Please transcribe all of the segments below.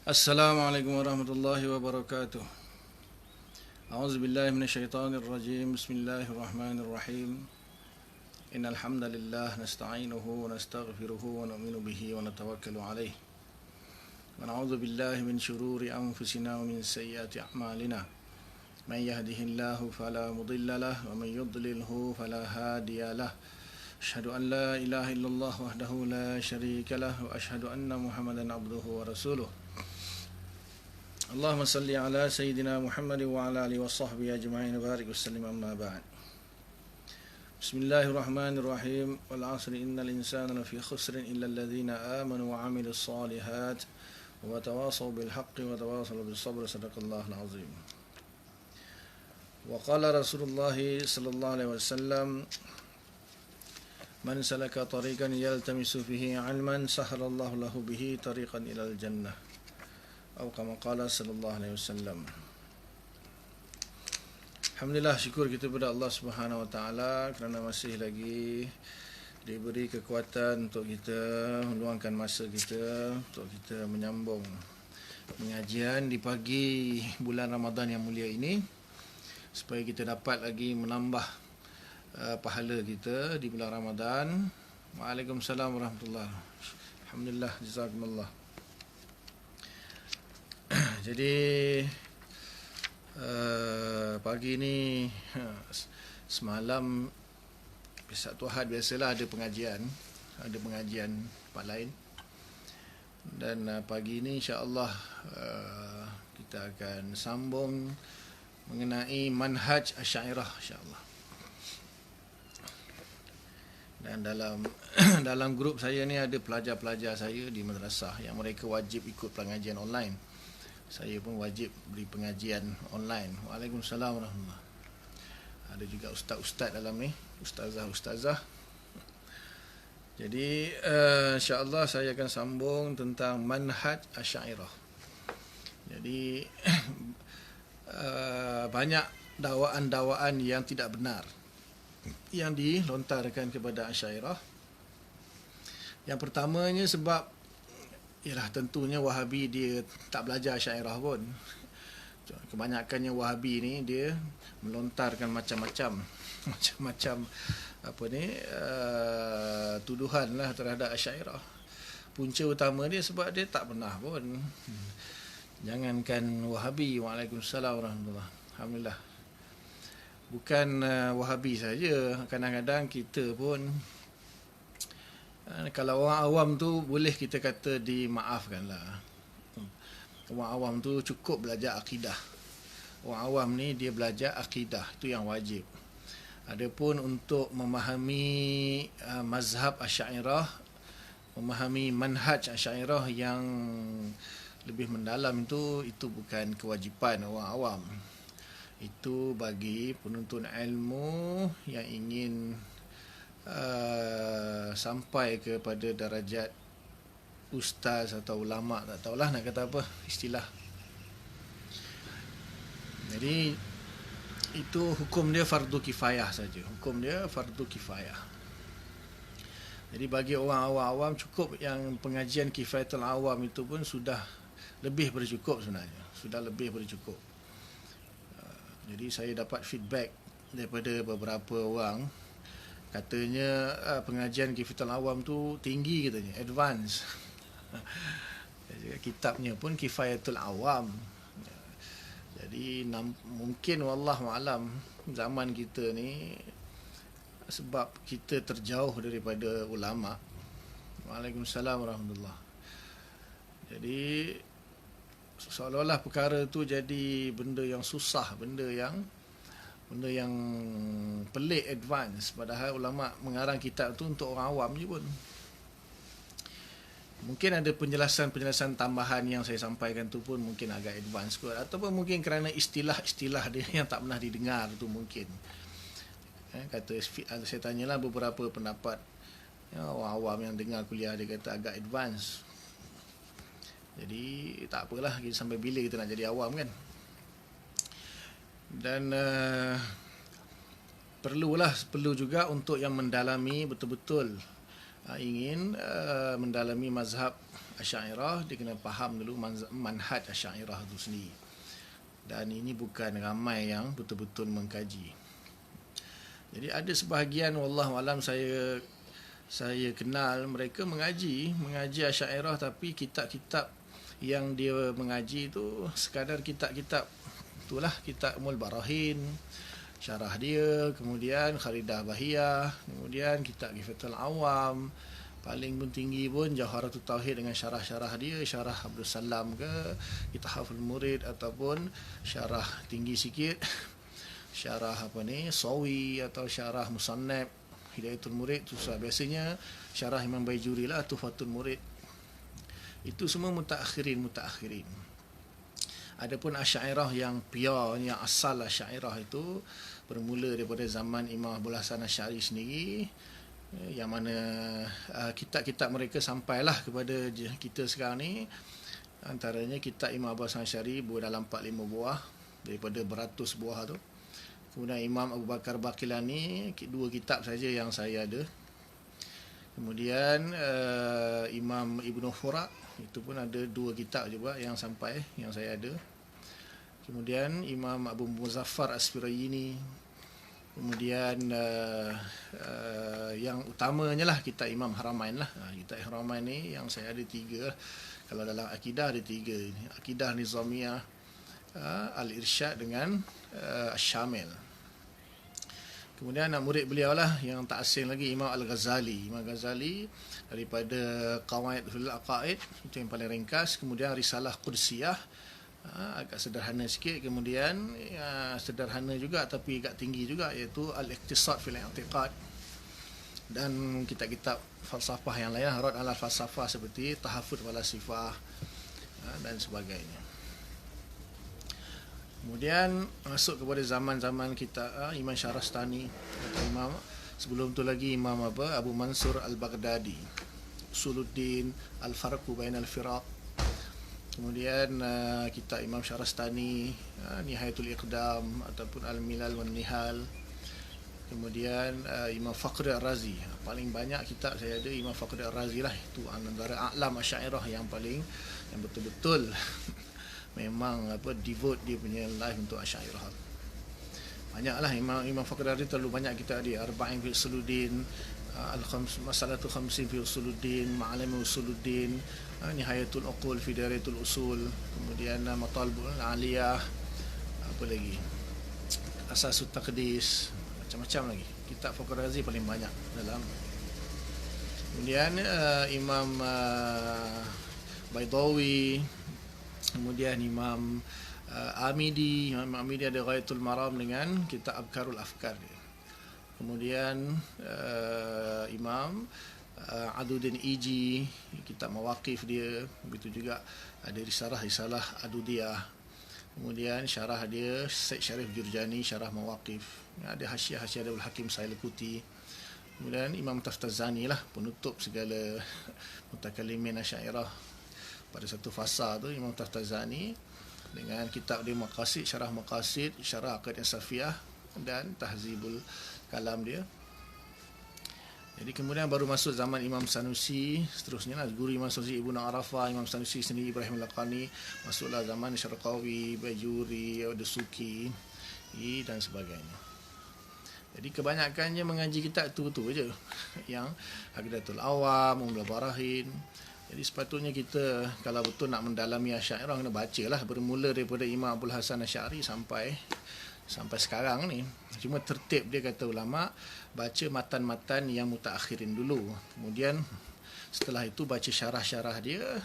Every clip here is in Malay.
Assalamualaikum warahmatullahi wabarakatuh. A'udzubillahi minasyaitonir rajim. Bismillahirrahmanirrahim. Innal hamdalillah nasta'inuhu wa nastaghfiruhu wa nu'minu bihi wa natawakkalu alayh. Wa na'udzu billahi min shururi anfusina wa min sayyiati a'malina. Man yahdihillahu fala mudilla lahu wa man yudlilhu fala hadiya lahu. Asyhadu an la ilaha illallah wahdahu la syarika lahu wa asyhadu anna Muhammadan abduhu wa rasuluh. Allahumma salli ala Sayyidina Muhammad wa ala alihi wa sahbihi ajma'in wa barik wa sallim amma ba'd. Bismillahirrahmanirrahim. Wal 'asri innal insana lafi khusrin illa alladhina amanu wa 'amilus solihat wa tawasaw bil haqqi wa tawasaw bis sabr. Sadaqallahul 'azim. Wa qala Rasulullah sallallahu alaihi wasallam, man salaka tariqan yaltamisu fihi 'ilman sahalallahu lahu bihi tariqan ilal jannah. Atau kama qala sallallahu alaihi wasallam. Alhamdulillah, syukur kita kepada Allah Subhanahu wa taala kerana masih lagi diberi kekuatan untuk kita meluangkan masa kita untuk kita menyambung pengajian di pagi bulan Ramadan yang mulia ini, supaya kita dapat lagi menambah pahala kita di bulan Ramadan. Waalaikumsalam warahmatullahi wabarakatuh. Alhamdulillah, jazakumullah. Jadi pagi ni semalam Sabtu Ahad biasalah ada pengajian tempat lain, dan pagi ni insya-Allah kita akan sambung mengenai manhaj Asy'ariyah insya-Allah. Dan dalam grup saya ni ada pelajar-pelajar saya di madrasah yang mereka wajib ikut pengajian online. Saya pun wajib beri pengajian online. Waalaikumsalam warahmatullahi. Ada juga ustaz-ustaz dalam ni, ustazah-ustazah. Jadi insya-Allah saya akan sambung tentang manhaj Asy'ariyah. Jadi banyak dakwaan-dakwaan yang tidak benar yang dilontarkan kepada Asy'ariyah. Yang pertamanya sebab ialah tentunya Wahabi dia tak belajar Asy'ariyah pun. Kebanyakannya Wahabi ni dia melontarkan macam-macam tuduhan lah terhadap Asy'ariyah. Punca utama dia sebab dia tak pernah pun. Jangankan Wahabi. Waalaikumsalam warahmatullahi. Alhamdulillah. Bukan Wahabi saja, kadang-kadang kita pun kalau orang awam tu boleh kita kata dimaafkanlah. Orang awam tu cukup belajar akidah. Orang awam ni dia belajar akidah, itu yang wajib. Adapun untuk memahami mazhab Asy'ariyah, memahami manhaj Asy'ariyah yang lebih mendalam itu bukan kewajipan orang awam. Itu bagi penuntut ilmu yang ingin sampai kepada darajat ustaz atau ulama, tak tahulah nak kata apa istilah. Jadi itu hukum dia fardu kifayah saja. Hukum dia fardu kifayah. Jadi bagi orang awam cukup yang pengajian kifayatul awam itu pun sudah lebih bercukup sebenarnya. Sudah lebih bercukup. Jadi saya dapat feedback daripada beberapa orang, katanya pengajian kifayatul awam tu tinggi katanya, advance. Kitabnya pun kifayatul awam. Jadi mungkin wallahu alam zaman kita ni sebab kita terjauh daripada ulama. Waalaikumsalam warahmatullahi. Jadi seolah-olah perkara tu jadi benda yang susah, benda yang pelik, advance, padahal ulama mengarang kitab tu untuk orang awam je pun. Mungkin ada penjelasan tambahan yang saya sampaikan tu pun mungkin agak advance kot, ataupun mungkin kerana istilah-istilah dia yang tak pernah didengar tu mungkin. Saya tanyalah beberapa pendapat orang awam yang dengar kuliah, dia kata agak advance. Jadi tak apalah, kita sampai bila kita nak jadi awam kan. Dan perlu juga untuk yang mendalami betul-betul ingin mendalami mazhab Asy'ariyah, dia kena faham dulu manhaj Asy'ariyah itu sendiri. Dan ini bukan ramai yang betul-betul mengkaji. Jadi ada sebahagian, wallahu alam, saya kenal mereka mengaji Asy'ariyah, tapi kitab-kitab yang dia mengaji itu sekadar kitab-kitab itulah, kitab Ummul Barahin, syarah dia, kemudian Kharidah Bahiyah, kemudian kitab Kifatul Awam, paling pun tinggi pun Jawharatul Tauhid dengan syarah-syarah dia, syarah Abdul Salam ke, Ithaful Murid, ataupun syarah tinggi sikit syarah Sawi, atau syarah Musannaf Hidayatul Murid. Itu biasanya syarah Imam Baijuri lah, Tuhfatul Murid. Itu semua mutaakhirin. Adapun Asy'ariyah yang pure, yang asal Asy'ariyah itu bermula daripada zaman Imam Abul Hasan Asy'ari sendiri, yang mana kitab-kitab mereka sampailah kepada kita sekarang ni. Antaranya kitab Imam Abul Hasan Asy'ari dalam 4-5 buah daripada beratus buah tu. Kemudian Imam Abu Bakar Baqilani, 2 kitab saja yang saya ada. Kemudian Imam Ibnu Furat, itu pun ada 2 kitab juga yang sampai, yang saya ada. Kemudian Imam Abu Muzaffar As-Firayini. Kemudian yang utamanya lah kitab Imam Haramain lah. Kitab Haramain ni yang saya ada 3. Kalau dalam akidah ada 3. Akidah Nizamiyah, Al-Irsyad dengan Asy-Syamil. Kemudian anak murid beliau lah yang tak asing lagi, Imam Al-Ghazali. Imam Ghazali daripada Qawaid fil Aqaid, itu yang paling ringkas. Kemudian Risalah Qudsiyah, agak sederhana sikit. Kemudian sederhana juga tapi agak tinggi juga, iaitu Al-Iqtisad fil I'tiqad. Dan kitab-kitab falsafah yang lain, Rad ala Falsafah, seperti Tahaffuz Falasifah dan sebagainya. Kemudian masuk kepada zaman-zaman kita Imam Syarastani, atau Imam sebelum tu lagi Imam Abu Mansur Al-Baghdadi, Usuluddin, Al-Farqu Bainal Firaq. Kemudian kitab Imam Syarastani, Nihayatul Iqdam ataupun Al-Milal wan Nihal. Kemudian Imam Fakhri Ar-Razi, paling banyak kitab saya ada Imam Fakhri Ar-Razi lah. Itu antara a'lam Asy'ariyah yang betul-betul memang devote dia punya life untuk Asy'ariyah. Banyaklah Imam Fakhri Ar-Razi, terlalu banyak kitab dia. Arba'in fi Usuluddin, Masalatul Khamsin fi Usuluddin, Ma'alim Usuluddin, Nihayatul Uqul fi Dirayatul Usul, kemudian Matalibul Aliyah, apa lagi, Asasut Taqdis, macam-macam lagi. Kitab Fakhri Ar-Razi paling banyak dalam. Kemudian Imam Baidawi, kemudian Imam Amidi. Imam Amidi ada Ghayatul Maram dengan kitab Abkarul Afkar dia. Kemudian Imam Aduddin Iji, kitab Mawaqif dia. Begitu juga ada Risalah Adudiyah. Kemudian syarah dia Syekh Syarif Jurjani, syarah Mawaqif. Ada Hasyiah Abdul Hakim Sailakuti. Kemudian Imam Taftazani lah, penutup segala mutakallimin Asy'ariyah pada satu fasa tu, Imam Taftazani dengan kitab dia Maqasid, syarah Maqasid, syarah Aqidah Safiyah dan Tahzibul Kalam dia. Jadi kemudian baru masuk zaman Imam Sanusi, seterusnya lah guru Imam Sanusi, Ibnu Arafah, Imam Sanusi sendiri, Ibrahim Al-Laqani. Masuklah zaman Syarqawi, Bajuri, Ad-Suki dan sebagainya. Jadi kebanyakannya mengaji kitab tu je, yang Aqidatul Awam, Ummul Barahin. Jadi sepatutnya kita kalau betul nak mendalami Asy'ariyah, kena bacalah bermula daripada Imam Abul Hasan Asy'ari sampai sekarang ni. Cuma tertib dia, kata ulama, baca matan-matan yang mutaakhirin dulu. Kemudian setelah itu baca syarah-syarah dia.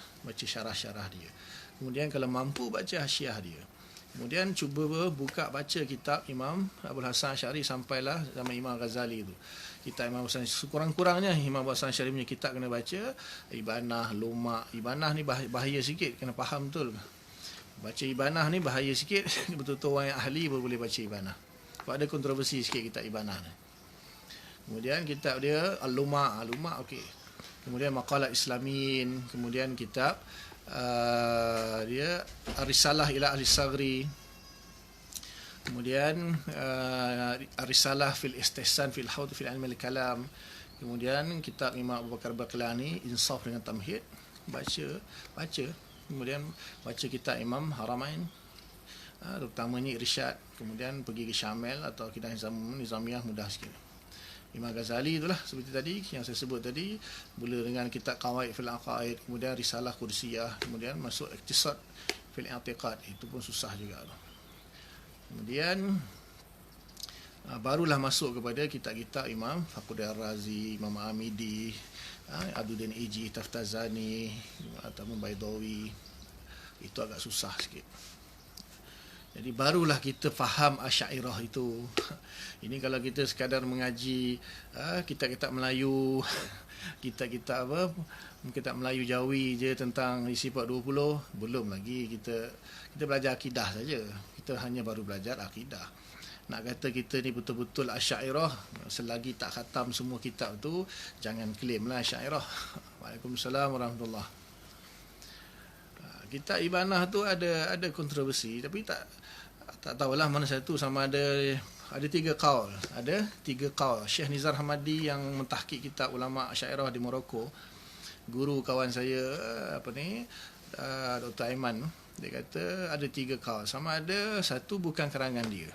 Kemudian kalau mampu baca hasyiah dia. Kemudian cuba buka baca kitab Imam Abul Hasan Asy'ari sampailah zaman Imam Ghazali tu. Kitab Imam Hasan, sekurang-kurangnya Imam Abul Hasan Asy'ari punya kitab kena baca. Ibanah, Lumak. Ibanah ni bahaya sikit, kena faham betul. Baca Ibanah ni bahaya sikit. Betul-betul orang yang ahli baru boleh baca Ibanah. Sebab ada kontroversi sikit kitab Ibanah ni. Kemudian kitab dia Al-Lumak. Okey. Kemudian Maqalat Islamin. Kemudian kitab dia Risalah ila Ahli Saghri. Kemudian Risalah fil Istihsan fil Hawd fil Ilm al-Kalam. Kemudian kitab Imam Abu Bakar Baqilani, Insaf dengan Tamhid. baca. Kemudian baca kitab Imam Haramain, terutamanya Irsyad, kemudian pergi ke Syamil atau kitab Nizamiyah, mudah sikit. Imam Ghazali itulah seperti tadi yang saya sebut tadi, mula dengan kitab Qawaid fil Aqaid, kemudian Risalah Qudsiyah, kemudian masuk Iqtisad fil I'tiqad, itu pun susah juga. Kemudian barulah masuk kepada kitab-kitab Imam Fakhruddin Razi, Imam Amidi, Aduddin Iji, Taftazani ataupun Baidawi. Itu agak susah sikit. Jadi barulah kita faham Asy'ariyah itu. Ini kalau kita sekadar mengaji kitab-kitab Melayu, kitab-kitab Melayu Jawi je tentang isi 420, belum lagi kita belajar akidah saja. Kita hanya baru belajar akidah. Nak kata kita ni betul-betul Asy'ariyah, selagi tak khatam semua kitab tu, jangan claimlah Asy'ariyah. Waalaikumsalam warahmatullahi. Kitab Ibanah tu ada kontroversi, tapi tak tahulah mana satu, sama ada 3 qaul. Ada 3 qaul. Syekh Nizar Hamadi yang mentahqiq kitab ulama Asy'ariyah di Morocco, guru kawan saya Dr. Aiman, dia kata ada 3 qaul. Sama ada satu bukan karangan dia.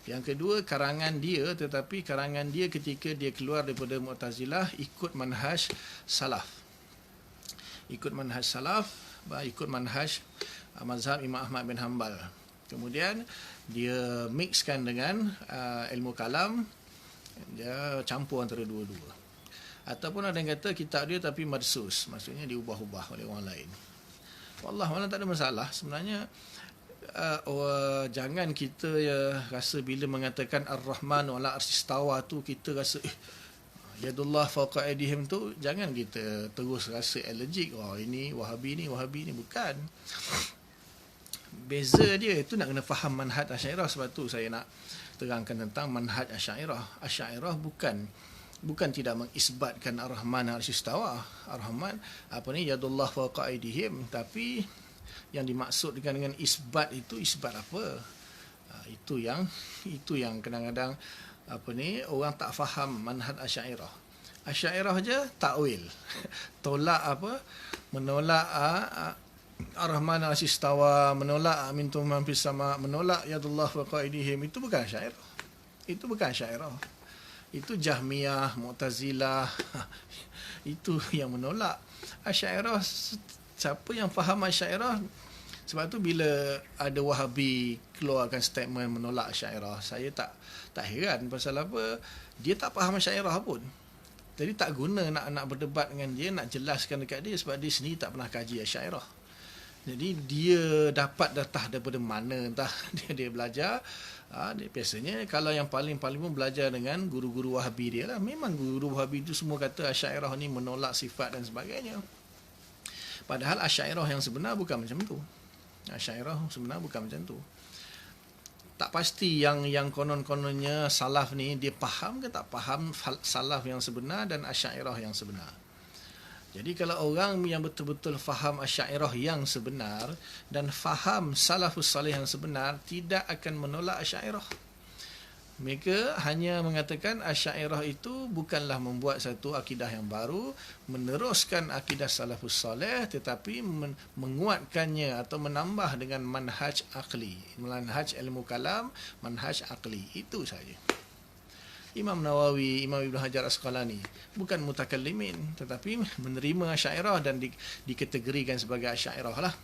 Yang kedua, karangan dia, tetapi karangan dia ketika dia keluar daripada Mu'tazilah ikut manhaj salaf. Ikut manhaj mazhab Imam Ahmad bin Hanbal. Kemudian dia mixkan dengan ilmu kalam, dia campur antara dua-dua. Ataupun ada yang kata kitab dia tapi madsus, maksudnya diubah-ubah oleh orang lain. Wallahualam, tak ada masalah sebenarnya. Jangan kita rasa bila mengatakan Ar-Rahman wala arsistawa tu kita rasa yadullah fawqa aydihim tu, jangan kita terus rasa allergic, ini Wahabi ni, bukan. Beza dia itu nak kena faham manhaj Asy'ariyah. Sebab tu saya nak terangkan tentang manhaj Asy'ariyah. Asy'ariyah bukan tidak mengisbatkan Ar-Rahman arsistawa. Ar-Rahman yadullah fawqa aydihim, tapi yang dimaksud dengan isbat itu isbat apa? Itu yang kadang-kadang orang tak faham manhaj Asy'ariyah. Asy'ariyah je takwil. Tolak menolak Ar-Rahman al-Istawa, menolak mintum man fis sama, menolak yadullah wa qaidihim. Itu bukan Asy'ariyah. Itu Jahmiyah, Mu'tazilah. Itu yang menolak. Asy'ariyah, siapa yang faham Asy'ariyah? Sebab tu bila ada Wahabi keluarkan statement menolak Asy'ariyah, saya tak heran. Pasal apa? Dia tak faham Asy'ariyah pun. Jadi tak guna nak berdebat dengan dia, nak jelaskan dekat dia, sebab dia sendiri tak pernah kaji Asy'ariyah. Jadi dia dapat datah daripada mana, entah dia belajar. Dia biasanya kalau yang paling pun belajar dengan guru-guru Wahabi dia lah. Memang guru Wahabi itu semua kata Asy'ariyah ni menolak sifat dan sebagainya. Padahal Asy'ariyah yang sebenar bukan macam tu. Tak pasti yang konon-kononnya salaf ni dia faham ke tak faham salaf yang sebenar dan Asy'ariyah yang sebenar. Jadi kalau orang yang betul-betul faham Asy'ariyah yang sebenar dan faham salafus salih yang sebenar, tidak akan menolak Asy'ariyah. Mereka hanya mengatakan Asy'ariyah itu bukanlah membuat satu akidah yang baru, meneruskan akidah salafus salih, tetapi menguatkannya atau menambah dengan manhaj aqli, manhaj ilmu kalam, manhaj aqli. Itu saja. Imam Nawawi, Imam Ibn Hajar Asqalani bukan mutakallimin, tetapi menerima Asy'ariyah dan dikategorikan sebagai Asy'ariyah lah.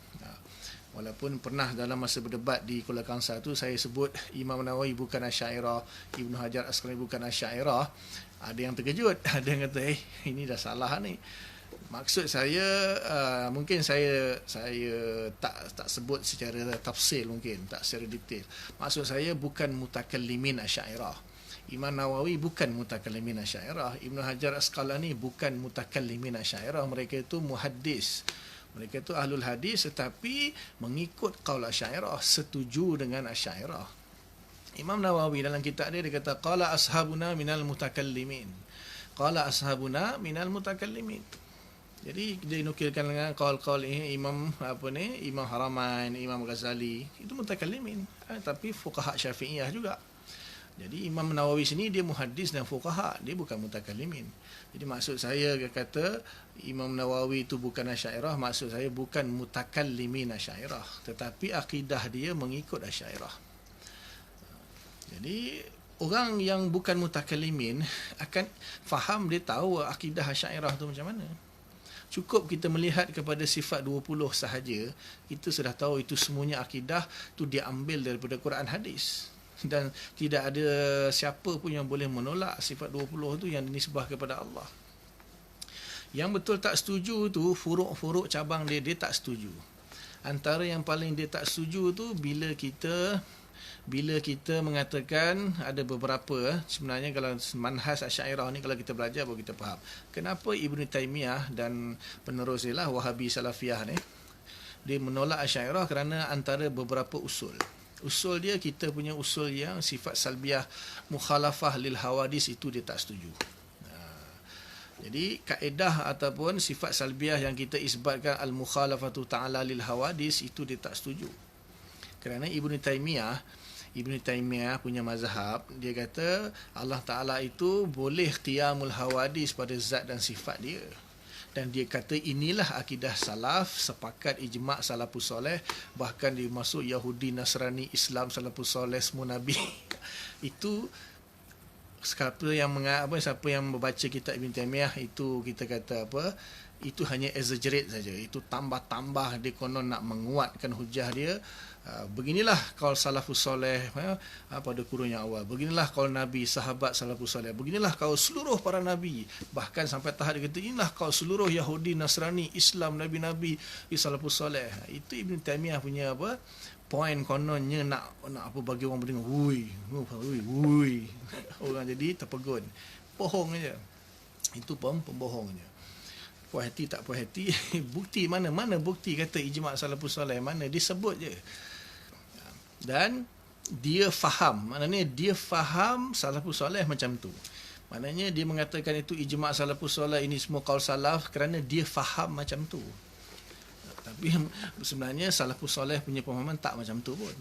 Walaupun pernah dalam masa berdebat di Kuala Kangsar tu saya sebut Imam Nawawi bukan Asy'ariyah, Ibn Hajar Asqalani bukan Asy'ariyah, ada yang terkejut, ada yang kata ini dah salah ni. Maksud saya mungkin saya tak sebut secara tafsil, mungkin tak secara detail. Maksud saya bukan mutakallimin Asy'ariyah. Imam Nawawi bukan mutakallimin Asy'ariyah, Ibn Hajar Asqalani bukan mutakallimin Asy'ariyah. Mereka itu muhaddis. Mereka itu ahlul hadis, tetapi mengikut qaul Asy'ariyah, setuju dengan Asy'ariyah. Imam Nawawi dalam kitab dia kata qala ashabuna minal mutakallimin. Jadi dia nukilkan dengan qaul-qaul Imam Haramain, Imam Ghazali, itu mutakallimin, tapi fuqaha Syafi'iyah juga. Jadi Imam Nawawi sini dia muhaddis dan fuqaha, dia bukan mutakallimin. Jadi maksud saya dia kata Imam Nawawi itu bukan Asy'ariyah, maksud saya bukan mutakallimin Asy'ariyah, tetapi akidah dia mengikut Asy'ariyah. Jadi orang yang bukan mutakallimin akan faham, dia tahu akidah Asy'ariyah tu macam mana. Cukup kita melihat kepada sifat 20 sahaja, kita sudah tahu itu semuanya akidah tu diambil daripada Quran hadis. Dan tidak ada siapa pun yang boleh menolak sifat 20 tu yang dinisbah kepada Allah. Yang betul tak setuju tu furuk-furuk cabang dia tak setuju. Antara yang paling dia tak setuju tu bila kita mengatakan ada beberapa, sebenarnya kalau manhaj Asy'ariyah ni kalau kita belajar baru kita faham kenapa Ibn Taymiyah dan penerus dia lah Wahabi Salafiyah ni dia menolak Asy'ariyah, kerana antara beberapa usul dia, kita punya usul yang sifat salbiyah mukhalafah lil hawadis itu dia tak setuju. Jadi kaedah ataupun sifat salbiyah yang kita isbatkan al-mukhalafatu ta'ala lil hawadis itu dia tak setuju. Kerana Ibn Taymiyah punya mazhab, dia kata Allah Ta'ala itu boleh qiyamul hawadis pada zat dan sifat dia. Dan dia kata inilah akidah salaf, sepakat ijma' salafus soleh, bahkan dimasuk Yahudi, Nasrani, Islam, salafus soleh, semua Nabi. Itu siapa yang membaca kitab Ibn Taymiyah itu kita kata apa, itu hanya exaggerate saja, itu tambah-tambah, dia konon nak menguatkan hujah dia. Beginilah kaul salafus soleh pada kurun yang awal, beginilah kaul Nabi, sahabat salafus soleh, beginilah kaul seluruh para Nabi, bahkan sampai tahap dia kata inilah kaul seluruh Yahudi, Nasrani, Islam, Nabi-Nabi, salafus soleh. Itu Ibn Taymiyah punya point kononnya nak apa bagi orang mendengar, hui, orang jadi terpegun, bohong aja. Itu pembohong aja. Puas hati tak puas hati. Bukti mana bukti kata ijma' salafus soleh, mana dia sebut je. Dan dia faham, maknanya dia faham salafus soleh macam tu. Maknanya dia mengatakan itu ijma' salafus soleh, ini semua qaul salaf, kerana dia faham macam tu. Tapi sebenarnya salafus soleh punya pemahaman tak macam tu pun.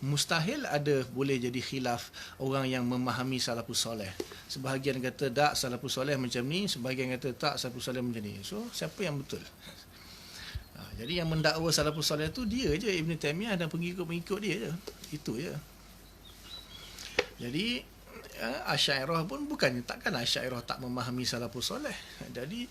Mustahil ada boleh jadi khilaf orang yang memahami salafus soleh. Sebahagian kata tak, salafus soleh macam ni, sebahagian kata tak, salafus soleh macam ni. So siapa yang betul? Jadi yang mendakwa salafus soleh tu dia je, Ibn Taymiyah dan pengikut-pengikut dia je. Itu je. Jadi Asy'ariyah pun takkan Asy'ariyah tak memahami salafus soleh. Jadi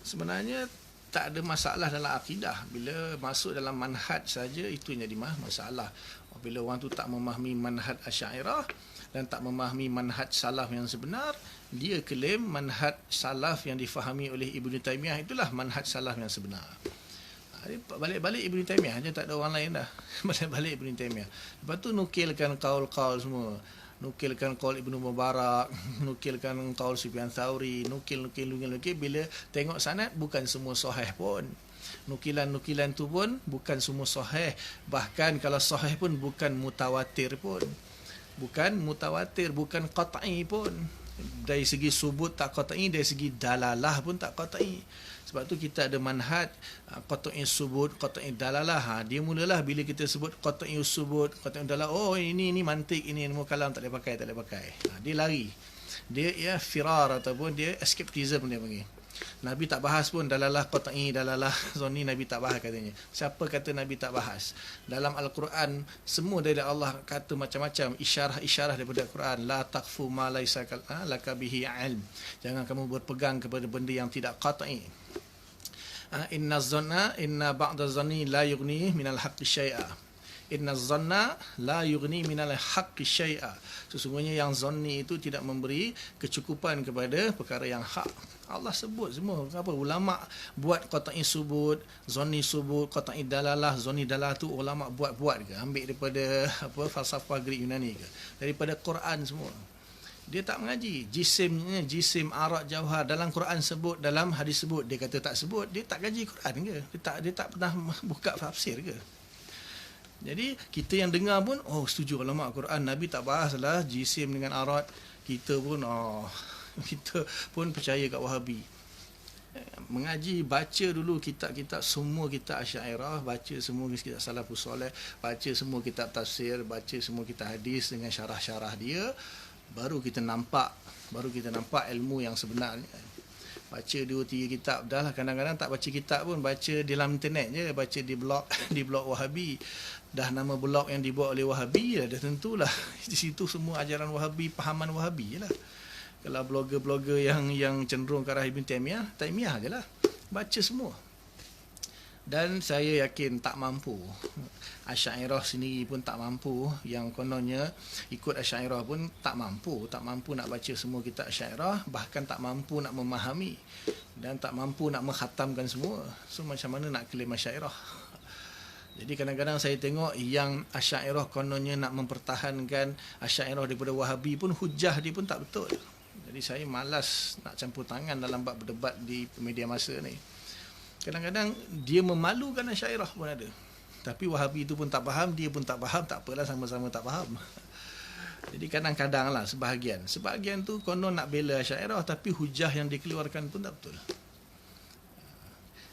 sebenarnya tak ada masalah dalam akidah. Bila masuk dalam manhaj saja, itu yang jadi masalah. Bila orang tu tak memahami manhaj Asy'ariyah dan tak memahami manhaj salaf yang sebenar, dia klaim manhaj salaf yang difahami oleh Ibn Taymiyah itulah manhaj salaf yang sebenar. Balik-balik Ibn Taymiyah je, tak ada orang lain dah. Balik-balik Ibn Taymiyah. Lepas tu nukilkan kaul-kaul semua. Nukilkan qaul Ibnu Mubarak, nukilkan qaul Sufyan Tsauri, nukil. Bila tengok sanad, bukan semua sahih pun. Nukilan-nukilan tu pun bukan semua sahih. Bahkan kalau sahih pun bukan mutawatir pun. Bukan qat'i pun. Dari segi subut tak qat'i, dari segi dalalah pun tak qat'i. Sebab tu kita ada manhaj qat'i subut, qat'i dalalah. Dia mulalah bila kita sebut qat'i subut, qat'i dalalah, oh ini mantik, ini ilmu kalam tak boleh pakai. Dia lari. Dia firar ataupun dia escapism dia panggil. Nabi tak bahas pun dalalah qat'i, dalalah zonni, Nabi tak bahas katanya. Siapa kata Nabi tak bahas? Dalam Al-Quran semua dari Allah kata macam-macam, isyarah daripada Al-Quran, la taqfu ma laysa laka bihi ilm. Jangan kamu berpegang kepada benda yang tidak qat'i. Inna ba'da zanni la yughni minal haqqi syai'a. Inna zanna la yughni minal haqqi syai'a. Sesungguhnya yang zanni itu tidak memberi kecukupan kepada perkara yang hak. Allah sebut semua. Apa ulama buat qat'i subut, zanni subut, qat'i dalalah, zanni dalalah tu ulama buat ke? Ambil daripada falsafah Greek Yunani ke? Daripada Quran semua. Dia tak mengaji jisim arak jauhar dalam Quran sebut, dalam hadis sebut, dia kata tak sebut. Dia tak kaji Quran ke? Dia tak pernah buka tafsir ke? Jadi kita yang dengar pun setuju ulama Quran, Nabi tak bahaslah jisim dengan arat. Kita pun percaya kat Wahabi. Mengaji, baca dulu kitab-kitab, semua kitab Asy'ariyah, baca semua kitab Salafus Soleh, baca semua kitab tafsir, baca semua kitab hadis dengan syarah-syarah dia, baru kita nampak ilmu yang sebenarnya. Baca 2-3 kitab dah lah. Kadang-kadang tak baca kitab pun, baca di dalam internet je, baca di blog di blog Wahabi. Dah nama blog yang dibuat oleh Wahabi dah tentulah di situ semua ajaran Wahabi, pahaman Wahabi je lah. Kalau blogger-blogger yang cenderung ke arah Ibn Taimiyah je lah. Baca semua. Dan saya yakin tak mampu. Asy'ariyah sendiri pun tak mampu. Yang kononnya ikut Asy'ariyah pun tak mampu. Tak mampu nak baca semua kitab Asy'ariyah. Bahkan tak mampu nak memahami. Dan tak mampu nak mengkhatamkan semua. So macam mana nak klaim Asy'ariyah? Jadi kadang-kadang saya tengok yang Asy'ariyah kononnya nak mempertahankan Asy'ariyah daripada Wahabi pun, hujah dia pun tak betul. Jadi saya malas nak campur tangan dalam bab berdebat di media masa ni. Kadang-kadang dia memalukan Asy'ariyah pun ada. Tapi Wahabi itu pun tak faham, dia pun tak faham, tak apalah, sama-sama tak faham. Jadi kadang-kadang lah sebahagian tu konon nak bela Asy'ariyah tapi hujah yang dikeluarkan pun tak betul.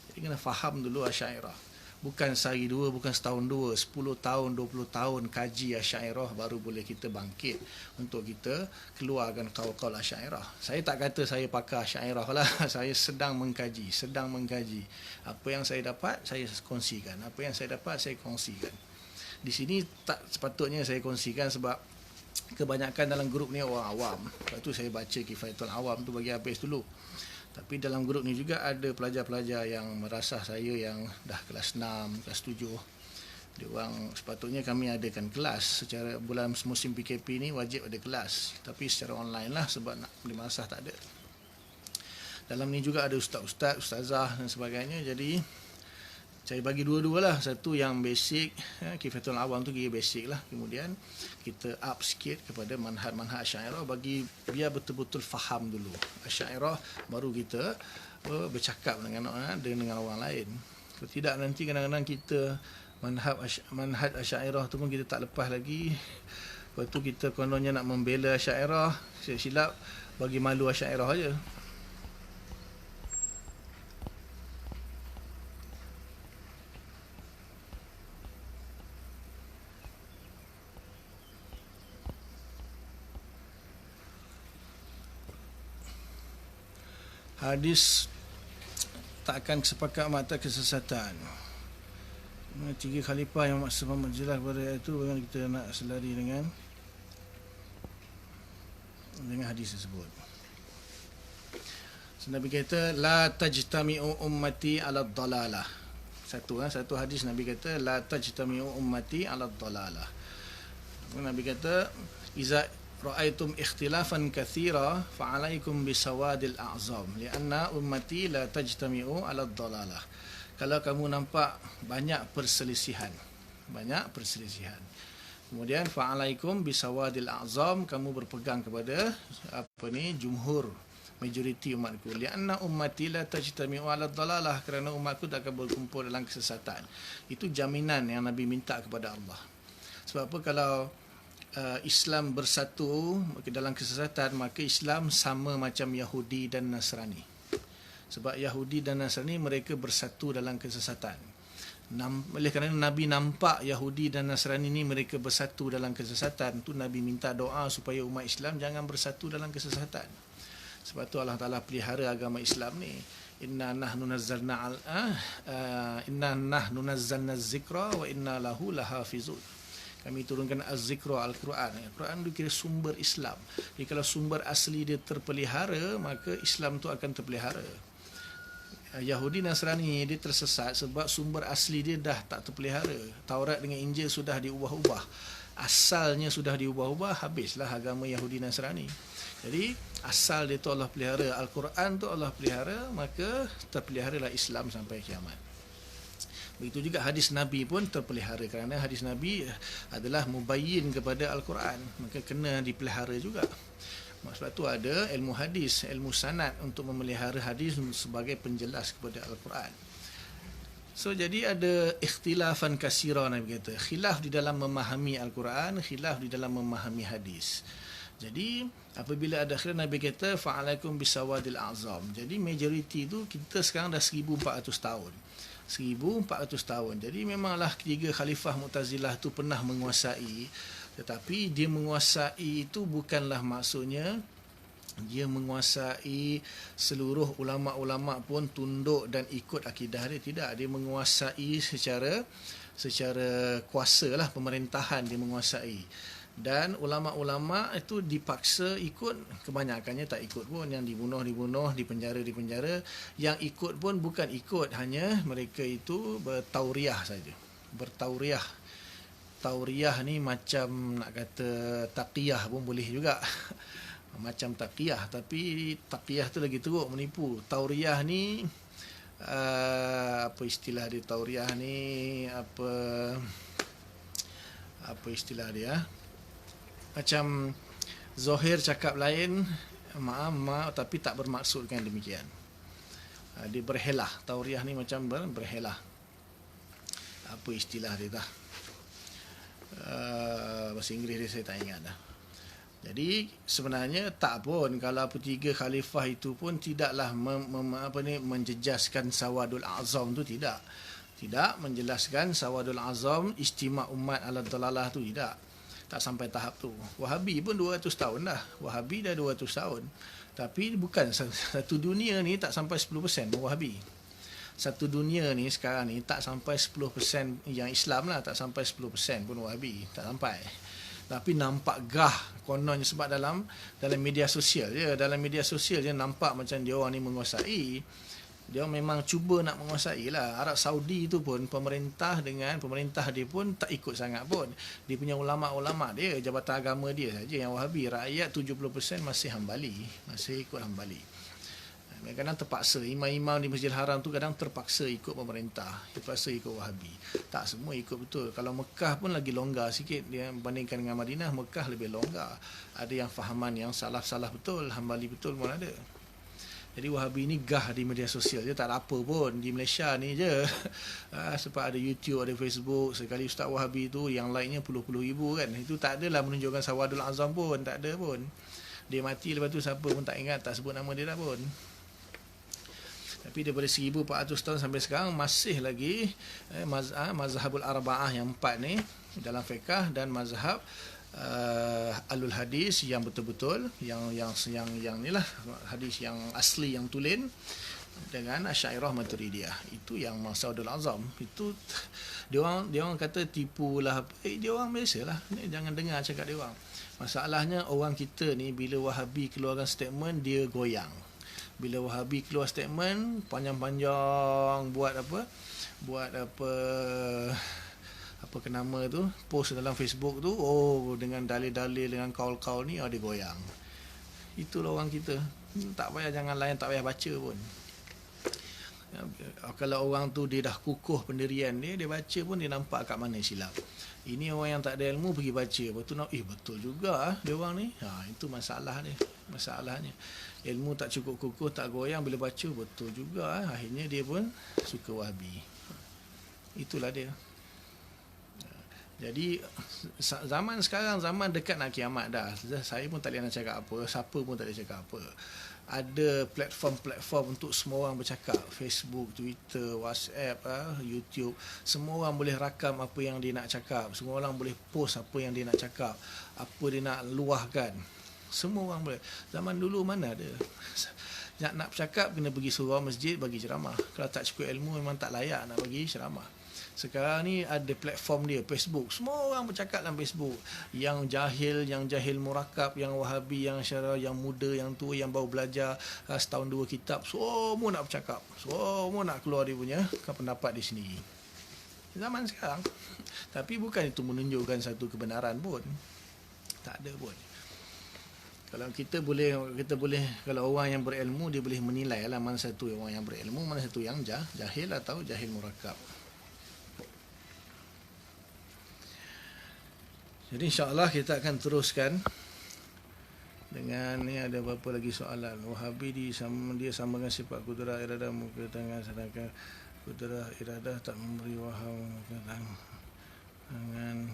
Jadi kena faham dulu Asy'ariyah. Bukan sehari dua, bukan setahun dua, 10 tahun, 20 tahun kaji Asy'ariyah baru boleh kita bangkit untuk kita keluarkan qaul-qaul Asy'ariyah. Saya tak kata saya pakar Asy'ariyah lah. Saya sedang mengkaji. Apa yang saya dapat, saya kongsikan. Di sini tak sepatutnya saya kongsikan sebab kebanyakan dalam grup ni orang awam. Lepas tu saya baca Kifayatul Awam tu bagi habis dulu. Tapi dalam grup ni juga ada pelajar-pelajar yang merasah saya yang dah kelas 6, kelas 7. Dia orang sepatutnya kami adakan kelas secara bulan musim PKP ni wajib ada kelas. Tapi secara online lah sebab nak dimasah tak ada. Dalam ni juga ada ustaz-ustaz, ustazah dan sebagainya. Jadi saya bagi dua-dua lah. Satu yang basic, Kifayatul Awam tu kira basic lah. Kemudian kita up sikit kepada manhaj Asy'ariyah bagi biar betul-betul faham dulu Asy'ariyah, baru kita bercakap dengan orang lain. Kalau tidak nanti kadang-kadang kita manhaj Asy'ariyah tu pun kita tak lepas lagi. Lepas tu kita kononnya nak membela Asy'ariyah, silap bagi malu Asy'ariyah aja. Hadis tak akan sepakat mata kesesatan. 3 khalifah yang maksud jelas pada ayat itu, bagaimana kita nak selari dengan hadis tersebut. So, Nabi kata la tajtami'u ummati 'ala dhalalah. Satu hadis Nabi kata la tajtami'u ummati 'ala dhalalah. Nabi kata iza ra'aitum ikhtilafan katsira fa'alaikum bisawadil a'zam li'anna ummati la tajtami'u 'ala dhalalah. Kalau kamu nampak banyak perselisihan, kemudian fa'alaikum bisawadil a'zam, kamu berpegang kepada jumhur, majoriti umatku. Li'anna ummati la tajtami'u 'ala dhalalah, kerana umatku tak akan berkumpul dalam kesesatan. Itu jaminan yang Nabi minta kepada Allah. Sebab apa? Kalau Islam bersatu dalam kesesatan, maka Islam sama macam Yahudi dan Nasrani. Sebab Yahudi dan Nasrani mereka bersatu dalam kesesatan. Oleh kerana Nabi nampak Yahudi dan Nasrani ni mereka bersatu dalam kesesatan, tu Nabi minta doa supaya umat Islam jangan bersatu dalam kesesatan. Sebab tu Allah Ta'ala pelihara agama Islam ni. Inna nahnu nazzalna az-zikra wa inna lahu lahafizun. Kami turunkan az-zikra, Al-Quran. Al-Quran itu kira sumber Islam. Jadi kalau sumber asli dia terpelihara, maka Islam tu akan terpelihara. Yahudi Nasrani dia tersesat sebab sumber asli dia dah tak terpelihara. Taurat dengan Injil sudah diubah-ubah. Asalnya sudah diubah-ubah, habislah agama Yahudi Nasrani. Jadi asal dia tu Allah pelihara, Al-Quran tu Allah pelihara, maka terpeliharalah Islam sampai kiamat. Begitu juga hadis Nabi pun terpelihara, kerana hadis Nabi adalah mubayyin kepada Al-Quran, maka kena dipelihara juga. Sebab tu ada ilmu hadis, ilmu sanad untuk memelihara hadis sebagai penjelas kepada Al-Quran. So jadi ada ikhtilafan kasira, Nabi kata, khilaf di dalam memahami Al-Quran, khilaf di dalam memahami hadis. Jadi apabila ada akhir Nabi kata fa'alaikum bisawadil azam. Jadi majoriti tu kita sekarang dah 1400 tahun. 1400 tahun. Jadi memanglah ketiga khalifah Mu'tazilah tu pernah menguasai, tetapi dia menguasai itu bukanlah maksudnya dia menguasai seluruh ulama-ulama pun tunduk dan ikut akidah dia. Tidak, dia menguasai secara kuasa lah, pemerintahan dia menguasai. Dan ulama-ulama itu dipaksa ikut, kebanyakannya tak ikut pun. Yang dibunuh, dipenjara. Yang ikut pun bukan ikut, hanya mereka itu bertauriah saja. Bertauriah. Tauriah ni macam nak kata taqiyah pun boleh juga. Macam taqiyah, tapi taqiyah tu lagi teruk, menipu. Tauriah ni apa istilah dia tauriah ni, apa istilah dia, macam Zohir cakap lain, maaf tapi tak bermaksudkan demikian. Dia berhelah. Tauriah ni macam berhelah. Apa istilah dia dah, bahasa Inggeris dia saya tak ingat dah. Jadi sebenarnya tak pun, kalau tiga khalifah itu pun tidaklah menjejaskan sawadul azam tu, tidak menjelaskan sawadul azam, istimak umat ala dalalah tu, tak sampai tahap tu. Wahabi pun 200 tahun dah. Wahabi dah 200 tahun. Tapi bukan satu dunia ni tak sampai 10% Wahabi. Satu dunia ni sekarang ni tak sampai 10% yang Islam lah, tak sampai 10% pun Wahabi, tak sampai. Tapi nampak gah kononnya, sebab dalam media sosial je, nampak macam dia orang ni menguasai. Dia memang cuba nak menguasai lah. Arab Saudi tu pun pemerintah dia pun tak ikut sangat pun. Dia punya ulama-ulama dia, jabatan agama dia saja yang Wahabi. Rakyat 70% masih Hambali, masih ikut Hambali. Kadang terpaksa, imam-imam di Masjidil Haram tu kadang terpaksa ikut pemerintah, terpaksa ikut Wahabi. Tak semua ikut betul. Kalau Mekah pun lagi longgar sikit dia bandingkan dengan Madinah. Mekah lebih longgar. Ada yang fahaman yang salah betul, Hambali betul pun ada. Jadi Wahabi ni gah di media sosial je, tak ada apa pun. Di Malaysia ni je sebab ada YouTube, ada Facebook. Sekali Ustaz Wahabi tu yang like-nya puluh-puluh ribu kan. Itu tak adalah menunjukkan sawadul azam pun, tak ada pun. Dia mati lepas tu siapa pun tak ingat, tak sebut nama dia dah pun. Tapi daripada 1400 tahun sampai sekarang masih lagi mazhabul arba'ah yang 4 ni dalam fiqh, dan mazhab alul hadis yang betul-betul yang inilah hadis yang asli, yang tulen, dengan Asy'ariyah Maturidiyah. Itu yang Masaudul Azam. Itu dia orang kata tipulah, dia orang biasalah, jangan dengar cakap dia orang. Masalahnya orang kita ni bila Wahabi keluarkan statement dia goyang. Bila Wahabi keluar statement panjang-panjang, buat apa nama tu, post dalam Facebook tu, dengan dalil-dalil, dengan kaul-kaul ni, dia goyang. Itulah orang kita. Tak payah, jangan layan, tak payah baca pun. Kalau orang tu dia dah kukuh pendirian dia baca pun dia nampak kat mana silap. Ini orang yang tak ada ilmu pergi baca, lepas tu betul juga dia orang ni. Itu masalahnya. Ilmu tak cukup kukuh, tak goyang, bila baca betul juga, akhirnya dia pun suka Wahabi. Itulah dia. Jadi zaman sekarang, zaman dekat nak kiamat dah. Saya pun tak boleh nak cakap apa, siapa pun tak boleh cakap apa. Ada platform untuk semua orang bercakap. Facebook, Twitter, WhatsApp, YouTube. Semua orang boleh rakam apa yang dia nak cakap. Semua orang boleh post apa yang dia nak cakap, apa dia nak luahkan. Semua orang boleh. Zaman dulu mana ada. Nak bercakap kena pergi surau masjid bagi ceramah. Kalau tak cukup ilmu memang tak layak nak bagi ceramah. Sekarang ni ada platform dia, Facebook. Semua orang bercakap dalam Facebook. Yang jahil murakab, yang Wahabi, yang Syara, yang muda, yang tua, yang baru belajar setahun 2 kitab, semua nak bercakap. Semua nak keluar dia punya pendapat dia sendiri. Zaman sekarang. Tapi bukan itu menunjukkan satu kebenaran pun. Tak ada pun. Kalau kita boleh, kalau orang yang berilmu dia boleh menilai lah mana satu orang yang berilmu, mana satu yang jahil atau jahil murakab. Jadi insya-Allah kita akan teruskan dengan ni. Ada berapa lagi soalan. Wahabi dia samakan sifat kudrah iradah muka tangan, sedangkan kudrah iradah tak memberi waham muka tangan.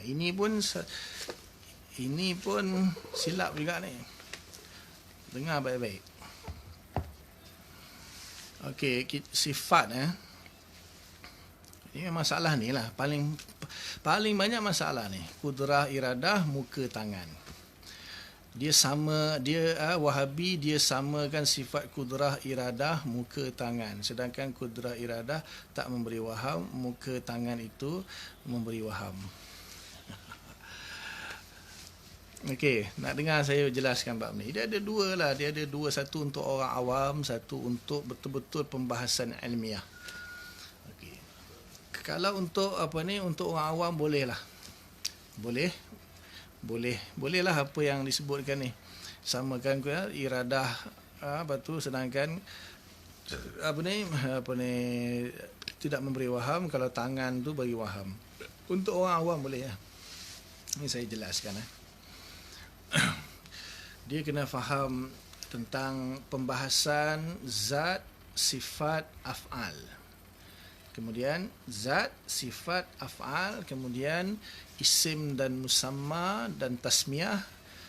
Ini pun Ini pun silap juga ni. Dengar baik-baik. Okey, sifat ini masalah ni lah. Paling banyak masalah ni. Kudrah, iradah, muka, tangan. Wahabi dia samakan sifat kudrah, iradah, muka, tangan. Sedangkan kudrah, iradah tak memberi waham, muka, tangan itu memberi waham. Okey, nak dengar saya jelaskan bab ni. Dia ada dua lah. Dia ada dua. Satu untuk orang awam, satu untuk betul-betul pembahasan ilmiah. Okey. Kalau untuk untuk orang awam bolehlah. Bolehlah apa yang disebutkan ni. Samakan iradah sedangkan tidak memberi waham, kalau tangan tu bagi waham. Untuk orang awam boleh lah. Ini saya jelaskan Dia kena faham tentang pembahasan zat, sifat, af'al. Kemudian zat, sifat, af'al, kemudian isim dan musamma dan tasmiyah,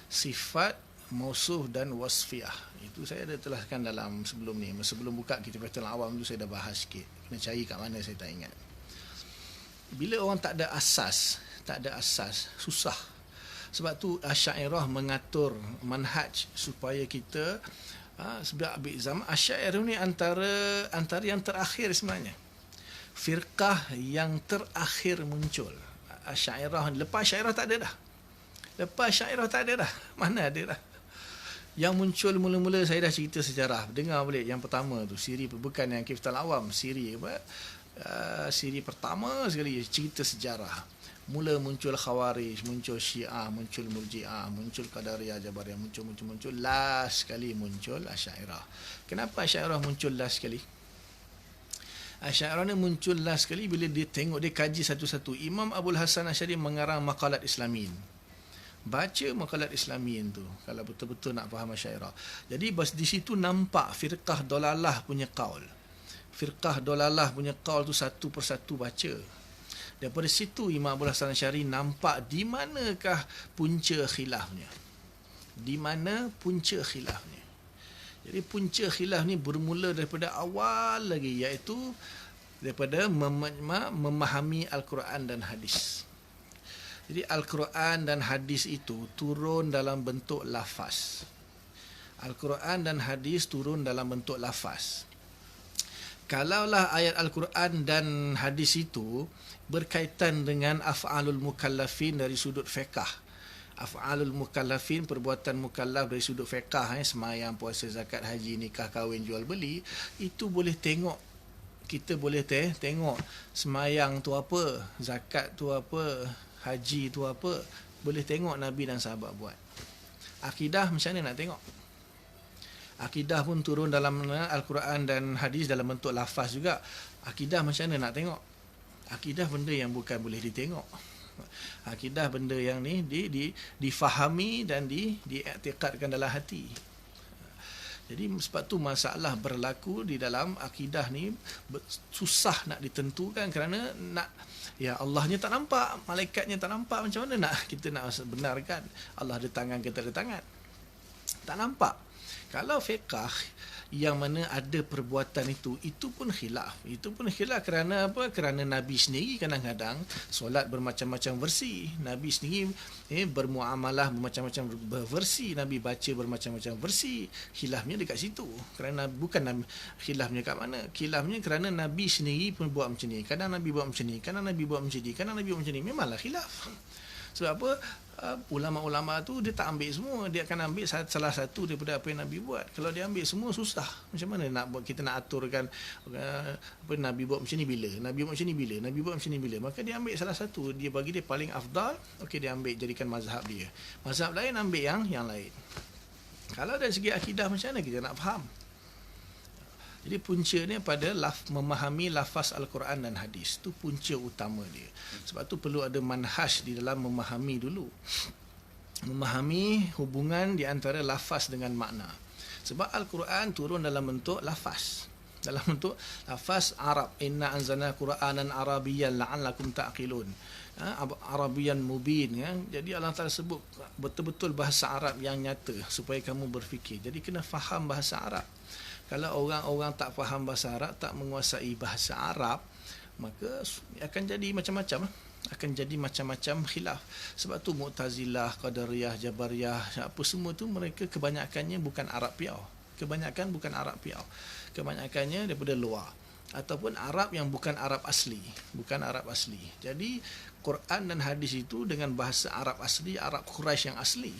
sifat, mausuf dan wasfiyah. Itu saya dah telaskan dalam sebelum ni. Sebelum buka Kitabatul Awam tu saya dah bahas sikit. Kena cari kat mana saya tak ingat. Bila orang tak ada asas, susah. Sebab tu Asy'ariyah mengatur manhaj supaya kita sebab ambil zaman Asy'ariyah ni antara yang terakhir sebenarnya. Firqah yang terakhir muncul. Asy'ariyah, lepas Asy'ariyah tak ada dah. Mana ada dah. Yang muncul mula-mula saya dah cerita sejarah. Dengar balik yang pertama tu, siri bukan yang Kitabatul Awam, siri pertama sekali cerita sejarah. Mula muncul Khawarij, muncul Syiah, muncul Murji'ah, muncul Qadariyah, Jabariyah, muncul. Last sekali muncul Asy'ariyah. Kenapa Asy'ariyah muncul last sekali? Asy'ariyah ni muncul last sekali bila dia tengok, dia kaji satu-satu. Imam Abul Hasan Asy'ari mengarang Maqalat Islamin. Baca Maqalat Islamin tu kalau betul-betul nak faham Asy'ariyah. Jadi di situ nampak firqah dolalah punya qaul. Firqah dolalah punya qaul tu satu persatu baca. Daripada situ Imam Abul Hasan Asy'ari nampak di manakah punca khilafnya. Jadi punca khilaf ni bermula daripada awal lagi, iaitu daripada memahami Al-Quran dan hadis. Jadi Al-Quran dan hadis itu turun dalam bentuk lafaz. Al-Quran dan hadis turun dalam bentuk lafaz. Kalaulah ayat Al-Quran dan hadis itu berkaitan dengan af'alul mukallafin dari sudut fiqh. Af'alul mukallafin, perbuatan mukallaf dari sudut fiqh, semayang, puasa, zakat, haji, nikah, kahwin, jual beli, itu boleh tengok. Kita boleh tengok semayang tu apa, zakat tu apa, haji tu apa. Boleh tengok Nabi dan sahabat buat. Akidah macam mana nak tengok? Akidah pun turun dalam Al-Quran dan hadis dalam bentuk lafaz juga. Akidah macam mana nak tengok? Akidah benda yang bukan boleh ditengok. Akidah benda yang ni difahami dan diiktikadkan dalam hati. Jadi sebab tu masalah berlaku di dalam akidah ni susah nak ditentukan, kerana Allahnya tak nampak, malaikatnya tak nampak, macam mana kita nak benarkan Allah ada tangan ke tak ada tangan? Tak nampak. Kalau fiqh yang mana ada perbuatan itu pun khilaf. Itu pun khilaf kerana apa? Kerana Nabi sendiri kadang-kadang solat bermacam-macam versi. Nabi sendiri bermuamalah bermacam-macam versi. Nabi baca bermacam-macam versi. Khilafnya dekat situ. Kerana bukan khilafnya kat mana? Khilafnya kerana Nabi sendiri pun buat macam ni. Kadang Nabi buat macam ni, kadang Nabi buat macam ni, kadang Nabi buat macam ni. Memanglah khilaf. Sebab apa? Ulama-ulama tu dia tak ambil semua, dia akan ambil salah satu daripada apa yang Nabi buat. Kalau dia ambil semua susah. Macam mana kita nak aturkan Nabi buat macam ni bila, Nabi buat macam ni bila, Nabi buat macam ni bila. Maka dia ambil salah satu, dia bagi dia paling afdal, okey dia ambil jadikan mazhab dia. Mazhab lain ambil yang lain. Kalau dari segi akidah macam mana kita nak faham? Jadi punca ni pada memahami lafaz Al-Quran dan hadis. Itu punca utama dia. Sebab tu perlu ada manhaj di dalam memahami dulu. Memahami hubungan di antara lafaz dengan makna. Sebab Al-Quran turun dalam bentuk lafaz. dalam bentuk lafaz Arab. Inna anzalna Qur'anan Arabiyyan la'allakum ta'qilun. Arabiyan mubin, ya. Jadi Allah Taala sebut betul-betul bahasa Arab yang nyata supaya kamu berfikir. Jadi kena faham bahasa Arab. Kalau orang-orang tak faham bahasa Arab, tak menguasai bahasa Arab, maka akan jadi macam-macam, akan jadi macam-macam khilaf. Sebab tu Mu'tazilah, Qadariyah, Jabariyah, apa semua tu mereka kebanyakannya bukan Arab piau. Kebanyakan bukan Arab piau. Kebanyakannya daripada luar ataupun Arab yang bukan Arab asli, bukan Arab asli. Jadi Quran dan hadis itu dengan bahasa Arab asli, Arab Quraisy yang asli.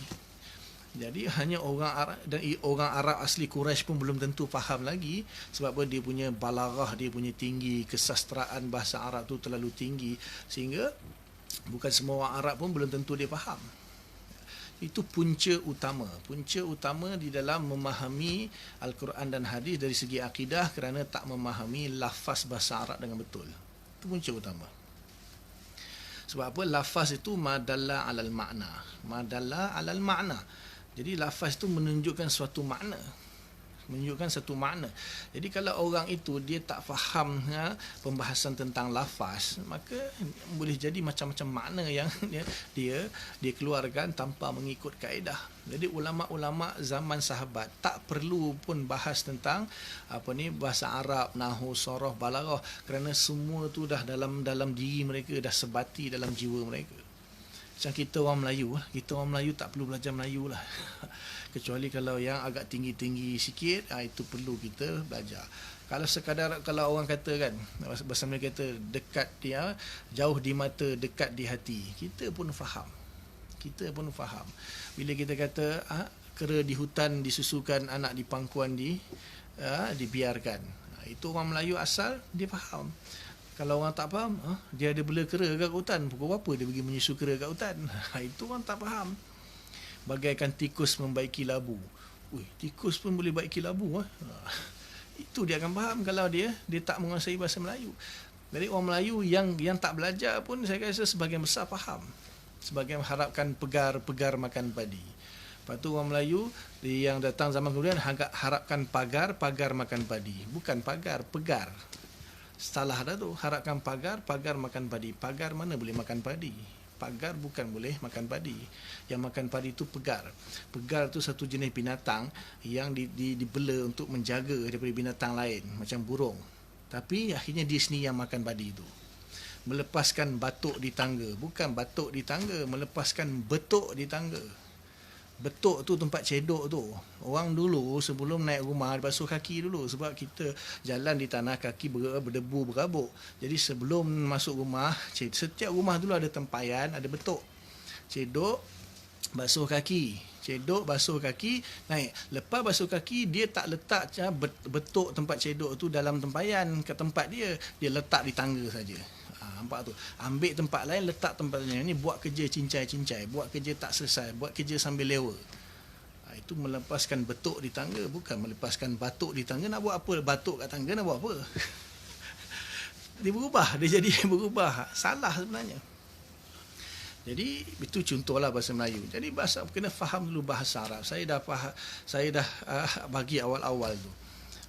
Jadi hanya orang Arab, dan orang Arab asli Quraisy pun belum tentu faham lagi, sebab dia punya balaghah, dia punya tinggi, kesastraan bahasa Arab tu terlalu tinggi sehingga bukan semua orang Arab pun belum tentu dia faham. Itu punca utama di dalam memahami Al-Quran dan hadis dari segi akidah, kerana tak memahami lafaz bahasa Arab dengan betul. Itu punca utama. Sebab apa? Lafaz itu madalla alal makna. Madalla alal makna. Jadi lafaz itu menunjukkan suatu makna. Menunjukkan satu makna. Jadi kalau orang itu dia tak faham pembahasan tentang lafaz, maka boleh jadi macam-macam makna yang dia keluarkan tanpa mengikut kaedah. Jadi ulama-ulama zaman sahabat tak perlu pun bahas tentang bahasa Arab, nahwu, sharah, balaghah, kerana semua tu dah dalam diri mereka, dah sebati dalam jiwa mereka. Macam kita orang Melayu tak perlu belajar Melayu lah. Kecuali kalau yang agak tinggi-tinggi sikit, itu perlu kita belajar. Kalau orang kata kan, bahasa Melayu kata dekat dia, jauh di mata, dekat di hati, kita pun faham. Bila kita kata kera di hutan disusukan, anak di pangkuan dibiarkan, itu orang Melayu asal dia faham. Kalau orang tak faham, dia ada bela kera kat hutan, pukul apa dia pergi menyusu kera kat hutan? Itu orang tak faham. Bagaikan tikus membaiki labu. Tikus pun boleh baiki labu. Itu dia akan faham kalau dia tak menguasai bahasa Melayu. Jadi orang Melayu yang tak belajar pun saya rasa sebahagian besar faham. Sebagian harapkan pegar makan padi. Lepas tu orang Melayu yang datang zaman kemudian harapkan pagar makan padi. Bukan pagar, pegar. Salah dah tu. Harapkan pagar makan padi. Pagar mana boleh makan padi? Pagar bukan boleh makan padi. Yang makan padi itu pegar. Pegar tu satu jenis binatang yang dibela untuk menjaga daripada binatang lain, macam burung. Tapi akhirnya dia sendiri yang makan padi itu. Melepaskan batuk di tangga. Bukan batuk di tangga, melepaskan betuk di tangga. Betuk tu tempat cedok tu. Orang dulu sebelum naik rumah basuh kaki dulu, sebab kita jalan di tanah, kaki berdebu, berabuk. Jadi sebelum masuk rumah, setiap rumah dulu ada tempayan, ada betuk. Cedok, basuh kaki. Cedok, basuh kaki, naik. Lepas basuh kaki, dia tak letak betuk tempat cedok tu dalam tempayan ke tempat dia. Dia letak di tangga saja. Nampak tu. Ambil tempat lain, letak tempat lain. Ni buat kerja cincai-cincai, buat kerja tak selesai, buat kerja sambil lewa. Itu melepaskan betuk di tangga, bukan melepaskan batuk di tangga. Nak buat apa batuk kat tangga, nak buat apa? Dia jadi berubah. Salah sebenarnya. Jadi itu contohlah bahasa Melayu. Jadi kena faham dulu bahasa Arab. Saya dah bagi awal-awal tu.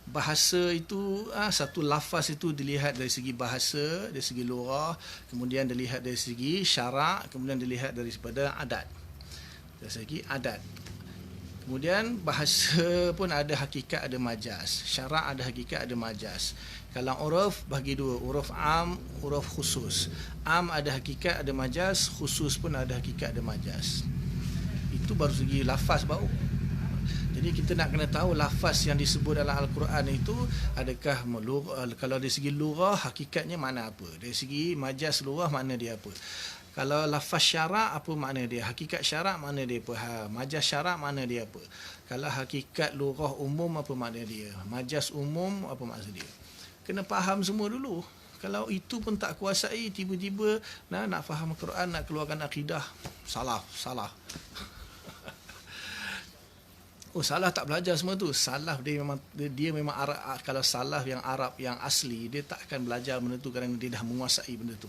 Bahasa itu, satu lafaz itu dilihat dari segi bahasa, dari segi lughah, kemudian dilihat dari segi syarak, kemudian dilihat daripada adat. Dari segi adat. Kemudian bahasa pun ada hakikat, ada majaz. Syarak ada hakikat, ada majaz. Kalau uruf bagi dua, uruf am, uruf khusus. Am ada hakikat, ada majaz, khusus pun ada hakikat, ada majaz. Itu baru segi lafaz baru. Jadi kita nak kena tahu lafaz yang disebut dalam Al-Quran itu adakah kalau dari segi lughah hakikatnya mana apa, dari segi majaz lughah mana dia apa. Kalau lafaz syarak apa makna dia, hakikat syarak mana dia apa, majaz syarak mana dia apa. Kalau hakikat lughah umum apa makna dia, majaz umum apa maksud dia. Kena faham semua dulu. Kalau itu pun tak kuasai, tiba-tiba nak faham Al-Quran, nak keluarkan akidah, salah. Salah tak belajar semua tu. Salah dia memang Arab. Kalau salah yang Arab yang asli, dia tak akan belajar benda tu kerana dia dah menguasai benda tu.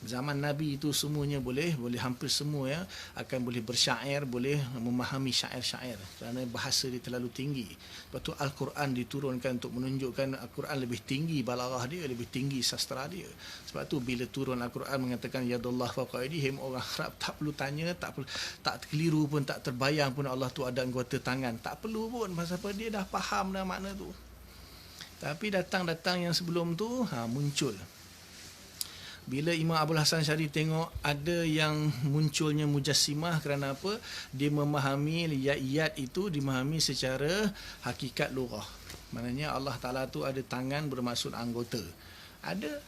Zaman Nabi itu semuanya boleh hampir semua ya akan boleh bersyair, boleh memahami syair-syair kerana bahasa dia terlalu tinggi. Lepas tu Al-Quran diturunkan untuk menunjukkan Al-Quran lebih tinggi balaghah dia, lebih tinggi sastra dia. Sebab tu bila turun Al-Quran mengatakan yadullah fawqa aydihim, orang Arab tak perlu tanya, tak keliru pun, tak terbayang pun Allah tu ada anggota tangan. Tak perlu pun, pasal apa, dia dah faham dah makna tu. Tapi datang yang sebelum tu muncul. Bila Imam Abdul Hasan Syari tengok ada yang munculnya mujassimah, kerana apa? Dia memahami yat itu dimahami secara hakikat lughah. Maknanya Allah Ta'ala tu ada tangan bermaksud anggota. Ada,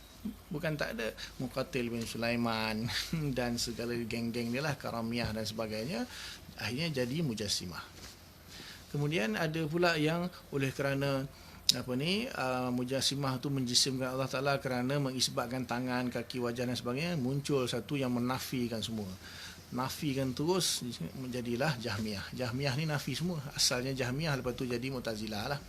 bukan tak ada. Muqatil bin Sulaiman dan segala geng-geng dia lah, Karamiyah dan sebagainya, akhirnya jadi mujassimah. Kemudian ada pula yang oleh kerana mujassimah tu menjisimkan Allah Ta'ala kerana mengisbatkan tangan, kaki, wajah dan sebagainya, muncul satu yang menafikan semua. Nafikan terus, menjadilah Jahmiyah. Jahmiyah ni nafi semua. Asalnya Jahmiyah, lepas tu jadi Mu'tazilah lah.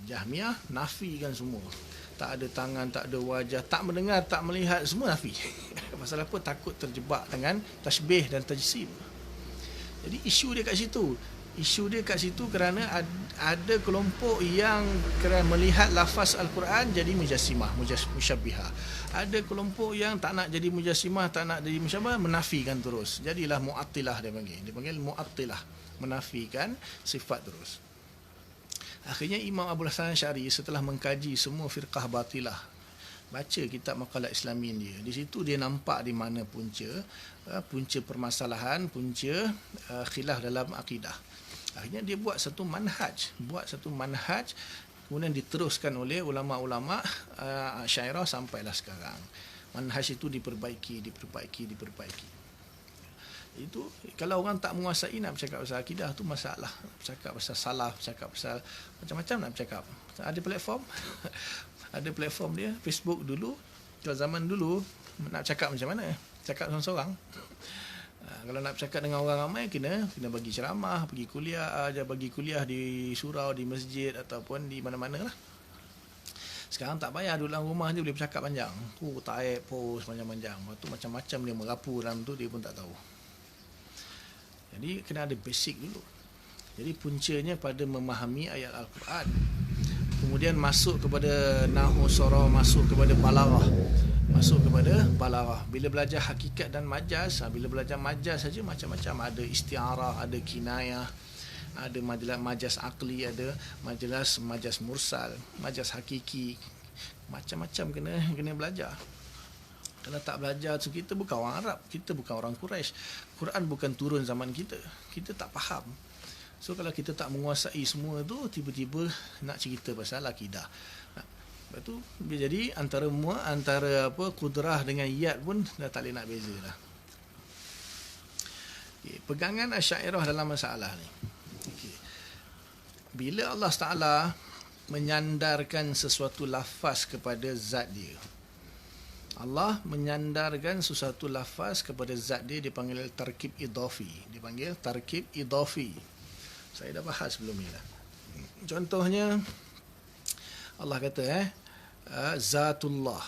Jahmiyah nafikan semua. Tak ada tangan, tak ada wajah, tak mendengar, tak melihat, semua nafi. Pasal apa? Takut terjebak dengan tashbih dan tajsim. Jadi isu dia kat situ. Isu dia kat situ kerana ada kelompok yang kerana melihat lafaz Al-Quran jadi mujassimah, musyabbihah. Ada kelompok yang tak nak jadi mujassimah, tak nak jadi musyabbihah, menafikan terus. Jadilah mu'attilah dia panggil. Dia panggil mu'attilah, menafikan sifat terus. Akhirnya Imam Abdul Hasan Syari setelah mengkaji semua firqah batilah, baca kitab Maqalat Islamin dia, di situ dia nampak di mana punca permasalahan, punca khilaf dalam akidah. Akhirnya dia buat satu manhaj, kemudian diteruskan oleh ulama-ulama Asy'ariyah sampailah sekarang. Manhaj itu diperbaiki. Itu kalau orang tak menguasai nak bercakap pasal akidah tu masalah. Bercakap pasal salaf, bercakap pasal macam-macam nak bercakap. Ada platform ada platform dia, Facebook dulu. Kalau zaman dulu nak cakap macam mana? Cakap seorang-seorang. Kalau nak bercakap dengan orang ramai kena bagi ceramah, pergi kuliah, bagi kuliah di surau, di masjid ataupun di mana-mana lah. Sekarang tak payah, duduk dalam rumah je boleh bercakap panjang. Taib, post panjang-panjang. Lepas tu macam-macam dia merapu dalam tu, dia pun tak tahu. Jadi kena ada basic dulu. Jadi puncanya pada memahami ayat Al-Quran. Kemudian masuk kepada nahu sarah, masuk kepada balaghah. Bila belajar hakikat dan majaz, bila belajar majaz saja macam-macam. Ada isti'arah, ada kinayah, ada majaz akli, ada majaz mursal, majaz hakiki. Macam-macam kena belajar. Kalau tak belajar tu, kita bukan orang Arab, kita bukan orang Quraisy. Quran bukan turun zaman kita. Kita tak faham. So kalau kita tak menguasai semua tu, tiba-tiba nak cerita pasal akidah. Lepas tu jadi antara kudrah dengan yad pun dah tak boleh nak beza dah. Okay. Pegangan Asy'ariyah dalam masalah ni. Okay. Bila Allah Ta'ala menyandarkan sesuatu lafaz kepada zat dia, Allah menyandarkan sesuatu lafaz kepada zat dia, dipanggil tarkib idafi. Saya dah bahas sebelum ni lah. Contohnya Allah kata zatullah,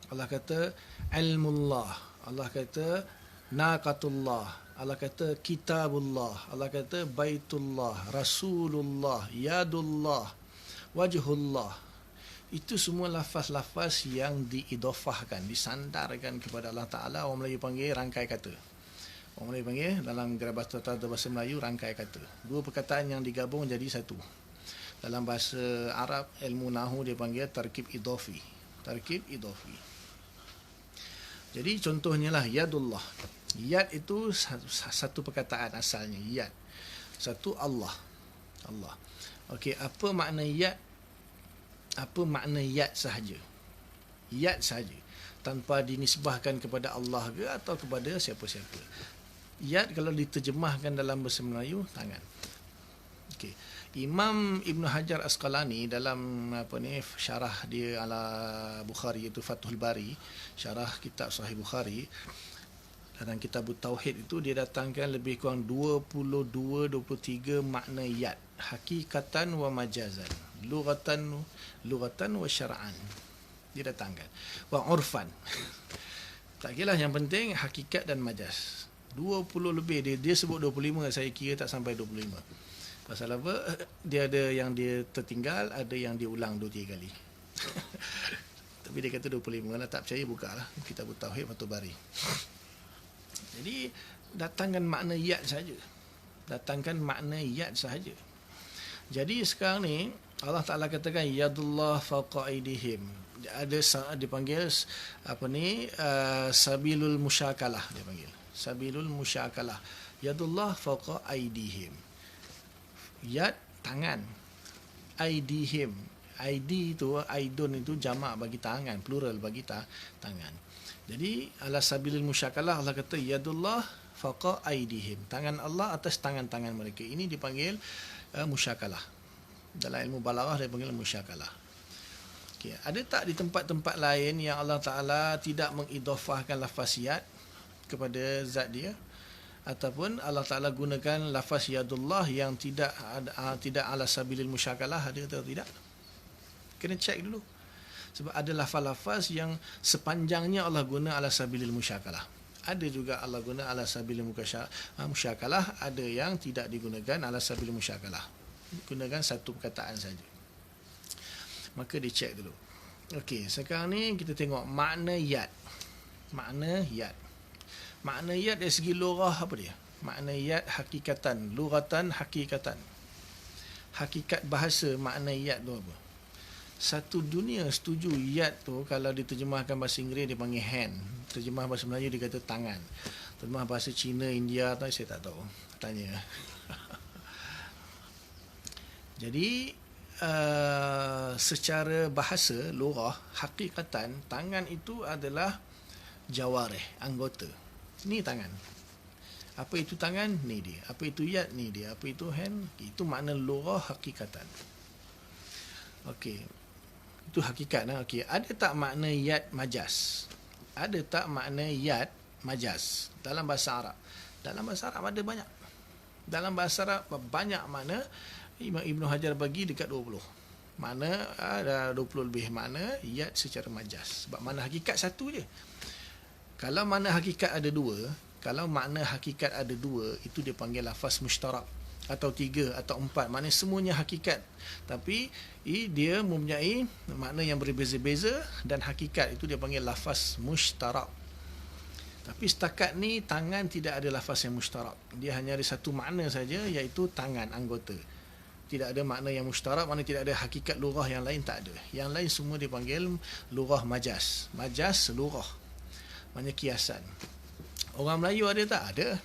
Allah kata ilmullah, Allah kata naqatullah, Allah kata kitabullah, Allah kata baitullah, rasulullah, yadullah, wajhullah. Itu semua lafaz-lafaz yang diidofahkan, disandarkan kepada Allah Ta'ala. Orang Melayu panggil rangkai kata. Orang Melayu panggil dalam gerabah tata bahasa Melayu rangkai kata. Dua perkataan yang digabung jadi satu. Dalam bahasa Arab, ilmu nahu dia panggil tarkib idafi. Jadi contohnya lah yadullah. Yad itu satu perkataan asalnya, yad. Satu Allah. Okey, apa makna yad? Apa makna yad sahaja? Yad sahaja, tanpa dinisbahkan kepada Allah ke atau kepada siapa-siapa. Yad kalau diterjemahkan dalam bahasa Melayu, tangan. Okey. Imam Ibn Hajar Asqalani dalam syarah dia ala Bukhari, iaitu Fathul Bari, syarah kitab Sahih Bukhari, dalam kitab Tauhid itu dia datangkan lebih kurang 22-23 makna yad, hakikatan wa majazan, lughatan wa syar'an. Dia datangkan wa urfan. Tak kira lah, yang penting hakikat dan majas. 20 lebih, dia sebut 25, saya kira tak sampai 25. Pasal apa? Dia ada yang dia tertinggal, ada yang dia ulang 2-3 kali. Tapi dia kata 25 lah, tak percaya bukalah Kitab Tauhid Fathul Bari. Jadi datangkan makna yad saja. Datangkan makna yad sahaja. Jadi sekarang ni Allah Taala katakan yadullah fawqa aydihim. Ada dipanggil sabilul musyakalah, dia panggil. Sabilul musyakalah. Yadullah fawqa aydihim. Yad tangan. Aydihim. ID itu, aidun itu jamak bagi tangan, plural bagi tangan. Jadi ala sabilil musyakalah Allah kata yadullah fawqa aydihim. Tangan Allah atas tangan-tangan mereka. Ini dipanggil musyakalah. Dalam ilmu balaghah dia panggil musyakalah. Okay. Ada tak di tempat-tempat lain yang Allah Ta'ala tidak mengidhafahkan lafaz yad kepada zat dia? Ataupun Allah Ta'ala gunakan lafaz yadullah yang tidak ala sabilil musyakalah, ada atau tidak? Kena cek dulu. Sebab ada lafaz-lafaz yang sepanjangnya Allah guna ala sabilil musyakalah. Ada juga Allah guna ala sabilil musyakalah, ada yang tidak digunakan ala sabilil musyakalah. Gunakan satu perkataan saja. Maka dicek dulu. Okey, sekarang ni kita tengok makna yad. Makna yad. Makna yad dari segi lughah apa dia? Makna yad hakikatan, lughatan hakikatan. Hakikat bahasa makna yad tu apa? Satu dunia setuju yad tu kalau diterjemahkan bahasa Inggeris dia panggil hand. Terjemah bahasa Melayu dia kata tangan. Terjemah bahasa Cina, India tu saya tak tahu. Tanya. Jadi secara bahasa lughah hakikatan tangan itu adalah jawarih, anggota. Ni tangan. Apa itu tangan? Ni dia. Apa itu yad? Ni dia. Apa itu hand? Itu makna lughah hakikatan. Okey. Itu hakikat. Okey. Ada tak makna yad majaz? Ada tak makna yad majaz dalam bahasa Arab? Dalam bahasa Arab ada banyak. Dalam bahasa Arab banyak makna. Imam Ibn Hajar bagi dekat 20. Makna ada 20 lebih makna yad secara majaz. Sebab makna hakikat satu je. Kalau makna hakikat ada dua, itu dia panggil lafaz mushtarak. Atau 3 atau 4, maknanya semuanya hakikat, tapi dia mempunyai makna yang berbeza-beza, dan hakikat itu dia panggil lafaz mushtarak. Tapi setakat ni tangan tidak ada lafaz yang mushtarak, dia hanya ada satu makna saja, iaitu tangan, anggota. Tidak ada makna yang mushtarak, maknanya tidak ada hakikat lughah yang lain, tak ada. Yang lain semua dipanggil lughah majaz. Majaz lughah, maknanya kiasan. Orang Melayu ada tak? Ada.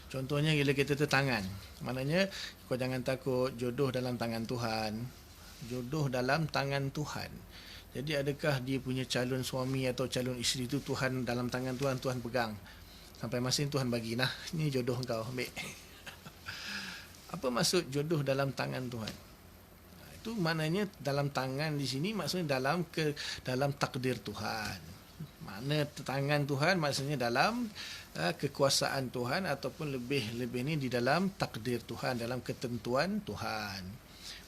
Contohnya bila kita tangan, maknanya kau jangan takut, jodoh dalam tangan Tuhan. Jodoh dalam tangan Tuhan. Jadi adakah dia punya calon suami atau calon isteri itu Tuhan dalam tangan Tuhan, Tuhan pegang. Sampai masa ni Tuhan bagi, nah, ni jodoh kau, ambil. Apa maksud jodoh dalam tangan Tuhan? Itu maknanya dalam tangan di sini maksudnya dalam takdir Tuhan. Makna tangan Tuhan maksudnya dalam kekuasaan Tuhan, ataupun lebih ni di dalam takdir Tuhan, dalam ketentuan Tuhan.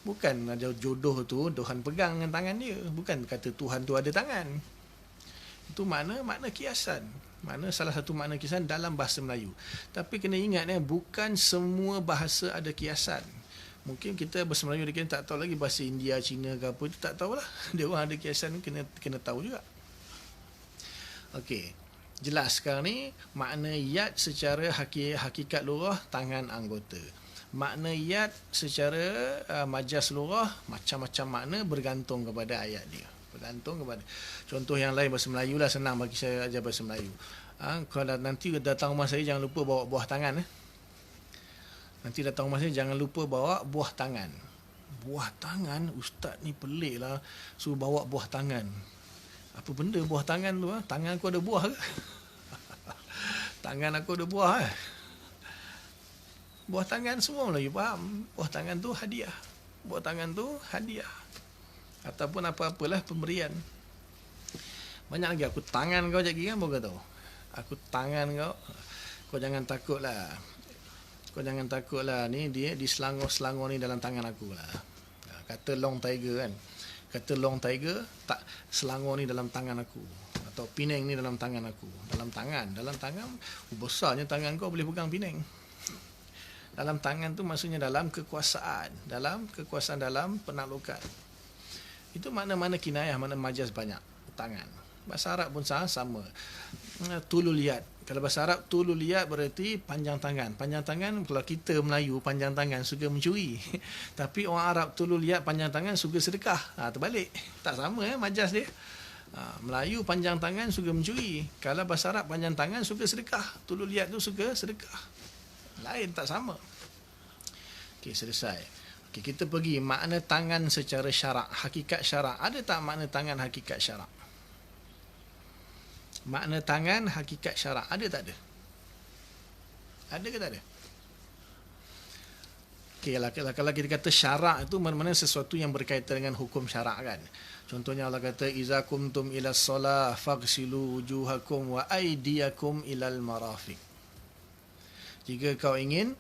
Bukan ada jodoh tu Tuhan pegang dengan tangan dia, bukan kata Tuhan tu ada tangan. Itu makna kiasan. Makna salah satu makna kiasan dalam bahasa Melayu. Tapi kena ingat bukan semua bahasa ada kiasan. Mungkin kita bahasa Melayu kita tak tahu lagi, bahasa India, Cina ke apa itu tak tahulah. Dia orang ada kiasan, kena tahu juga. Okey. Jelas sekarang ni makna yad secara hakikat lughah tangan, anggota. Makna yad secara majaz lughah macam-macam makna, bergantung kepada ayat dia. Bergantung kepada. Contoh yang lain bahasa Melayu lah, senang bagi saya ajar bahasa Melayu. Kalau nanti datang rumah saya jangan lupa bawa buah tangan. Nanti datang rumah saya jangan lupa bawa buah tangan. Buah tangan? Ustaz ni pelik lah, suruh bawa buah tangan. Apa benda buah tangan tu? Tangan aku ada buah ke? Tangan aku ada buah. Buah tangan semua Melayu faham. Buah tangan tu hadiah. Buah tangan tu hadiah. Ataupun apa-apalah pemberian. Banyak lagi. Aku tangan kau sekejap lagi kan, baru kau tahu. Aku tangan kau. Kau jangan takutlah. Kau jangan takutlah. Ni dia di selangor-selangor ni dalam tangan aku lah. Kata long tiger kan. Kata long tiger, tak, selangor ni dalam tangan aku. atau Penang ni dalam tangan aku. Dalam tangan besarnya tangan kau boleh pegang Penang. Dalam tangan tu maksudnya dalam kekuasaan, dalam penaklukan. Itu mana-mana kinayah, mana majaz banyak tangan. Bahasa Arab pun sama. Tulul yad. Kalau bahasa Arab tulul yad berarti panjang tangan. Panjang tangan kalau kita Melayu panjang tangan suka mencuri. Tapi orang Arab tulul yad panjang tangan suka sedekah. Terbalik. Tak sama majaz dia. Melayu panjang tangan suka mencuri. Kalau bahasa Arab panjang tangan suka sedekah. Tulul yad tu suka sedekah. Lain, tak sama. Okey, selesai. Okey, kita pergi makna tangan secara syarak, hakikat syarak. Ada tak makna tangan hakikat syarak? Makna tangan hakikat syarak ada tak ada? Ada ke tak ada? Okey, kalau kita kata syarak itu mana-mana sesuatu yang berkaitan dengan hukum syarak kan. Contohnya Allah kata iza kumtum ila shalah faghsilu wujuhakum wa aydiyakum ilal marafiq. Jika kau ingin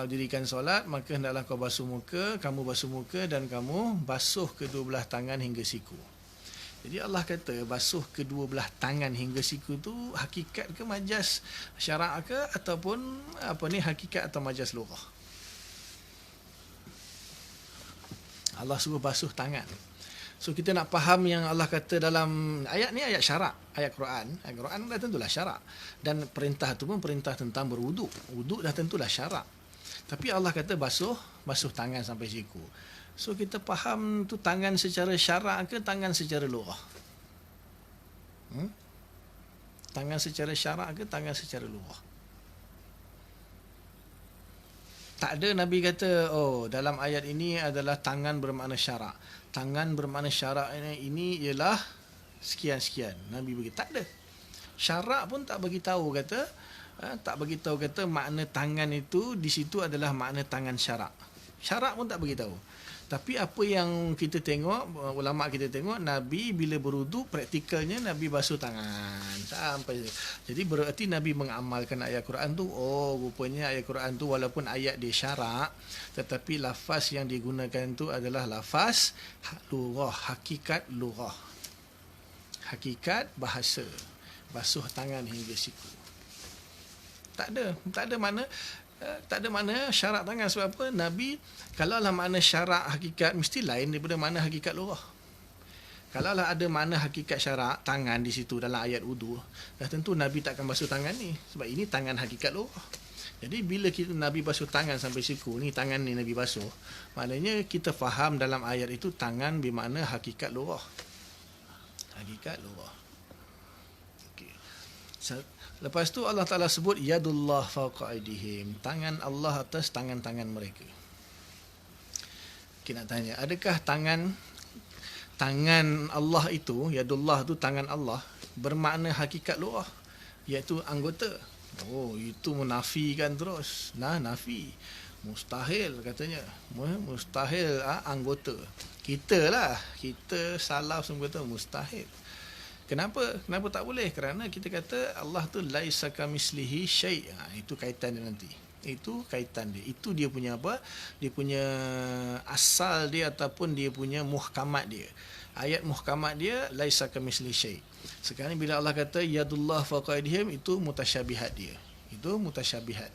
dirikan solat, maka hendaklah kau basuh muka, kamu basuh muka dan kamu basuh kedua belah tangan hingga siku. Jadi Allah kata basuh kedua belah tangan hingga siku tu hakikat ke majaz syarak ke ataupun hakikat atau majaz lughah? Allah suruh basuh tangan. So kita nak faham yang Allah kata dalam ayat ni, ayat syarak, ayat Quran. Ayat Quran dah tentulah syarak. Dan perintah tu pun perintah tentang berwuduk. Wuduk dah tentulah syarak. Tapi Allah kata basuh tangan sampai siku. So kita faham tu tangan secara syarak ke tangan secara lughah? Tangan secara syarak ke tangan secara lughah? Tak ada Nabi kata, dalam ayat ini adalah tangan bermakna syarak. Tangan bermakna syarak ini ialah sekian-sekian. Nabi beritahu. Tak ada. Syarak pun tak beritahu kata makna tangan itu di situ adalah makna tangan syarak. Syarak pun tak beritahu. Tapi apa yang kita tengok, ulama kita tengok, Nabi bila berwuduk praktikalnya Nabi basuh tangan sampai. Jadi berarti Nabi mengamalkan ayat Quran tu. Rupanya ayat Quran tu walaupun ayat dia syarak, tetapi lafaz yang digunakan tu adalah lafaz lughah, hakikat lughah. Hakikat bahasa. Basuh tangan hingga siku. Tak ada makna syarak tangan. Sebab apa? Nabi, kalau lah makna syarak hakikat mesti lain daripada makna hakikat lughah. Kalau lah ada makna hakikat syarak tangan di situ dalam ayat wudu, dah tentu Nabi takkan basuh tangan ni, sebab ini tangan hakikat lughah. Jadi bila Nabi basuh tangan sampai siku, ni tangan ni Nabi basuh, maknanya kita faham dalam ayat itu tangan bermakna hakikat lughah. Hakikat lughah. Okey. Lepas tu Allah Ta'ala sebut yadullah fawqa aydihim, tangan Allah atas tangan-tangan mereka. Kita nak tanya, adakah tangan Allah itu, yadullah tu tangan Allah, bermakna hakikat lughah, iaitu anggota? Itu menafikan terus. Nafi. Mustahil katanya. Mustahil anggota. Kita salaf semua kata mustahil. Kenapa tak boleh? Kerana kita kata Allah tu laisa kamislihi syai'. Itu kaitan dia nanti. Itu kaitan dia. Itu dia punya apa? Dia punya asal dia ataupun dia punya muhkamat dia. Ayat muhkamat dia laisa kamislihi syai'. Sekarang bila Allah kata yadullah fawqa aydihim, itu mutasyabihat dia. Itu mutasyabihat.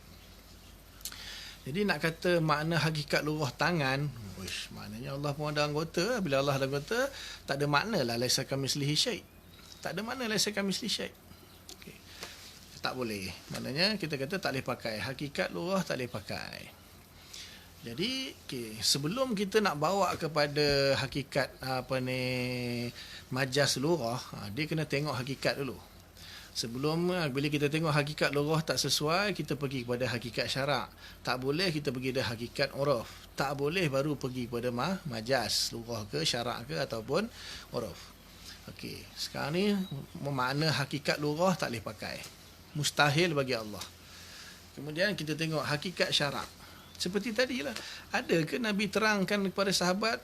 Jadi nak kata makna hakikat lughah tangan, maknanya Allah pun ada anggota. Bila Allah ada anggota, tak ada makna lah laisa kamislihi syai'. Tak ada makna laisa kamislihi syai'. Okay. Tak boleh. Maknanya kita kata tak boleh pakai hakikat lughah, tak boleh pakai. Jadi sebelum kita nak bawa kepada hakikat majaz lughah, dia kena tengok hakikat dulu. Sebelum bila kita tengok hakikat lughah tak sesuai, kita pergi kepada hakikat syarak. Tak boleh kita pergi kepada hakikat uruf. Tak boleh baru pergi kepada majaz lughah ke syarak ke ataupun uruf. Okey, sekarang ni makna hakikat lughah tak boleh pakai. Mustahil bagi Allah. Kemudian kita tengok hakikat syarak. Seperti tadilah. Ada ke Nabi terangkan kepada sahabat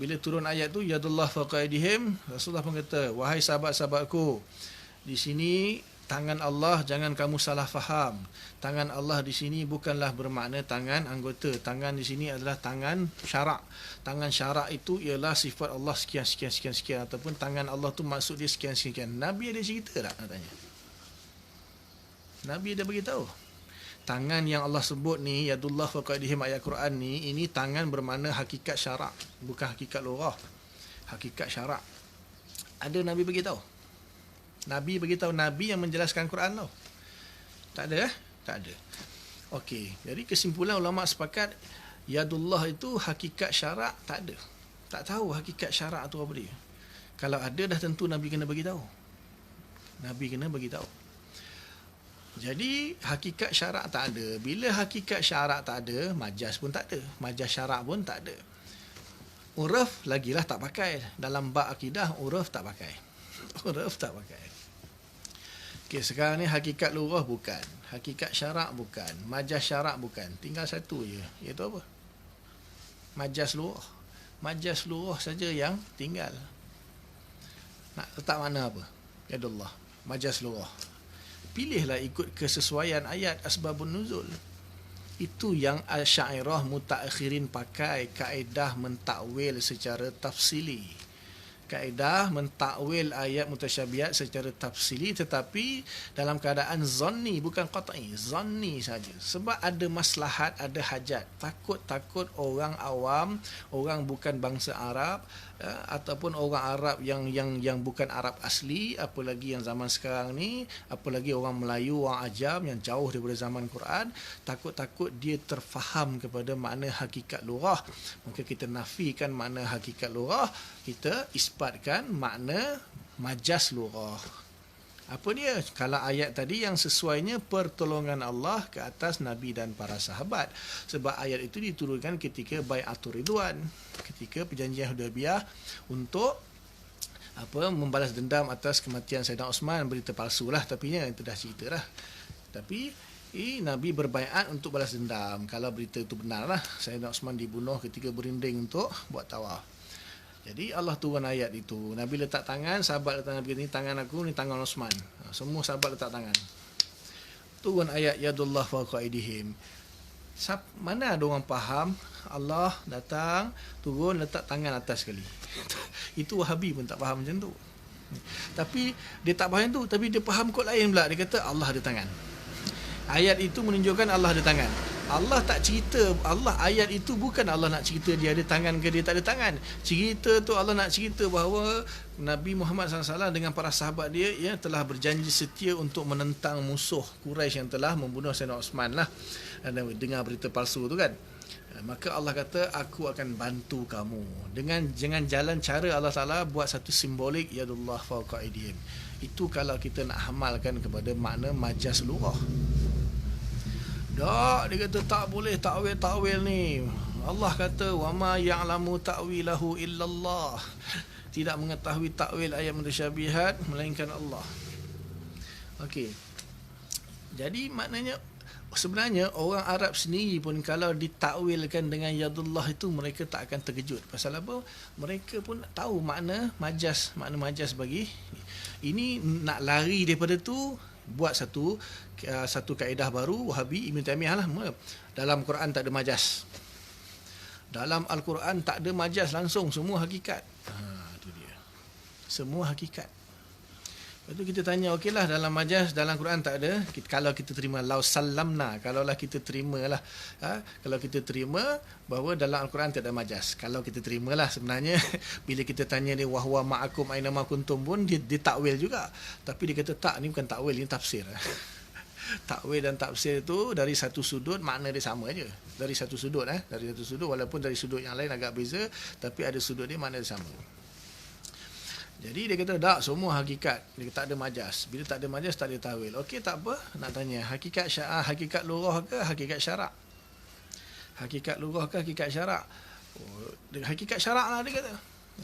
bila turun ayat tu yadullah fawqa aydihim, Rasulullah pun kata, wahai sahabat-sahabatku, di sini tangan Allah jangan kamu salah faham. Tangan Allah di sini bukanlah bermakna tangan anggota. Tangan di sini adalah tangan syarak. Tangan syarak itu ialah sifat Allah sekian sekian sekian sekian, ataupun tangan Allah tu maksud dia sekian sekian. Nabi ada cerita tak, nak tanya? Nabi ada beritahu. Tangan yang Allah sebut ni, yadullah fawqa aydihim, ayat Quran ni, ini tangan bermakna hakikat syarak, bukan hakikat lughah. Hakikat syarak. Ada Nabi beritahu? Nabi beritahu, Nabi yang menjelaskan Quran tau. Tak ada Tak ada. Okey, jadi kesimpulan ulama sepakat yadullah itu hakikat syarak tak ada. Tak tahu hakikat syarak tu apa dia. Kalau ada dah tentu Nabi kena beritahu. Nabi kena beritahu. Jadi hakikat syarak tak ada. Bila hakikat syarak tak ada, majaz pun tak ada. Majaz syarak pun tak ada. Uraf lagilah tak pakai. Dalam bab akidah uraf tak pakai. Uraf tak pakai. Okey, sekarang ni hakikat lughah bukan, hakikat syarak bukan, majaz syarak bukan. Tinggal satu je, iaitu apa? Majaz lughah. Majaz lughah saja yang tinggal. Nak letak mana apa? Yadullah, majaz lughah. Pilihlah ikut kesesuaian ayat asbabun nuzul. Itu yang Asy'ariyah mutaakhirin pakai, kaedah mentakwil secara tafsili. Kaedah mentakwil ayat mutasyabihat secara tafsili, tetapi dalam keadaan zanni, bukan qat'i, zanni saja. Sebab ada maslahat, ada hajat. Takut orang awam, orang bukan bangsa Arab, ataupun orang Arab yang bukan Arab asli, apalagi yang zaman sekarang ni, apalagi orang Melayu, orang Ajam yang jauh daripada zaman Quran, takut dia terfaham kepada makna hakikat lughah. Maka kita nafikan makna hakikat lughah, kita isbatkan makna majaz lughah. Apa dia? Kalau ayat tadi yang sesuainya pertolongan Allah ke atas Nabi dan para sahabat. Sebab ayat itu diturunkan ketika Bai'atur Ridwan, ketika perjanjian Hudaybiyah untuk membalas dendam atas kematian Saidina Osman. Berita palsu lah, tapi itu dah cerita lah. Tapi Nabi berbaiat untuk balas dendam. Kalau berita itu benar lah, Saidina Osman dibunuh ketika berinding untuk buat tawaf. Jadi Allah turun ayat itu. Nabi letak tangan, sahabat letak Nabi, ni tangan aku, ni tangan Osman. Semua sahabat letak tangan. Turun ayat yadullah fawqa aydihim. Mana ada orang faham Allah datang, turun, letak tangan atas sekali. Itu Wahabi pun tak faham macam tu. Tapi dia tak faham tu, tapi dia faham kod lain pula. Dia kata Allah ada tangan. Ayat itu menunjukkan Allah ada tangan. Allah tak cerita, ayat itu bukan Allah nak cerita dia ada tangan ke dia tak ada tangan. Cerita tu Allah nak cerita bahawa Nabi Muhammad SAW dengan para sahabat dia telah berjanji setia untuk menentang musuh Quraisy yang telah membunuh Sayyidina Osman lah. Dengar berita palsu tu kan. Maka Allah kata, aku akan bantu kamu. Dengan jalan cara Allah Ta'ala buat satu simbolik yadullah fawqa aydihim. Itu kalau kita nak hamalkan kepada makna majaz lughah. Tak, dia kata tak boleh takwil ni. Allah kata wama ya'lamu ta'wilahu illallah. Tidak mengetahui takwil ayat mutasyabihat melainkan Allah. Okey. Jadi maknanya sebenarnya orang Arab sendiri pun kalau ditakwilkan dengan yadullah itu, mereka tak akan terkejut. Pasal apa? Mereka pun tahu makna majaz bagi ini. Nak lari daripada tu, buat satu kaedah baru Wahabi, Ibn Taymiyah lah. Dalam Quran tak ada majaz. Dalam Al-Quran tak ada majaz langsung, semua hakikat. Itu dia. Semua hakikat. Lepas tu kita tanya, okeylah dalam majaz, dalam Quran tak ada. Kalau kita terima law sallamna, kalaulah kita terimalah, kalau kita terima bahawa dalam Al-Quran tak ada majaz. Kalau kita terimalah, sebenarnya bila kita tanya dia wahwa ma'akum aina ma kuntum pun dia takwil juga. Tapi dia kata tak, ni bukan takwil, ini tafsir. Takwil dan tafsir itu dari satu sudut makna dia sama aja. Dari satu sudut walaupun dari sudut yang lain agak beza, tapi ada sudut dia makna dia sama. Jadi dia kata tak, semua hakikat. Dia kata tak ada majaz. Bila tak ada majaz, tak ada tawil. Okey, tak apa. Nak tanya, hakikat lughah ke hakikat syarak? Hakikat lughah ke hakikat syarak? Hakikat syarak lah dia kata.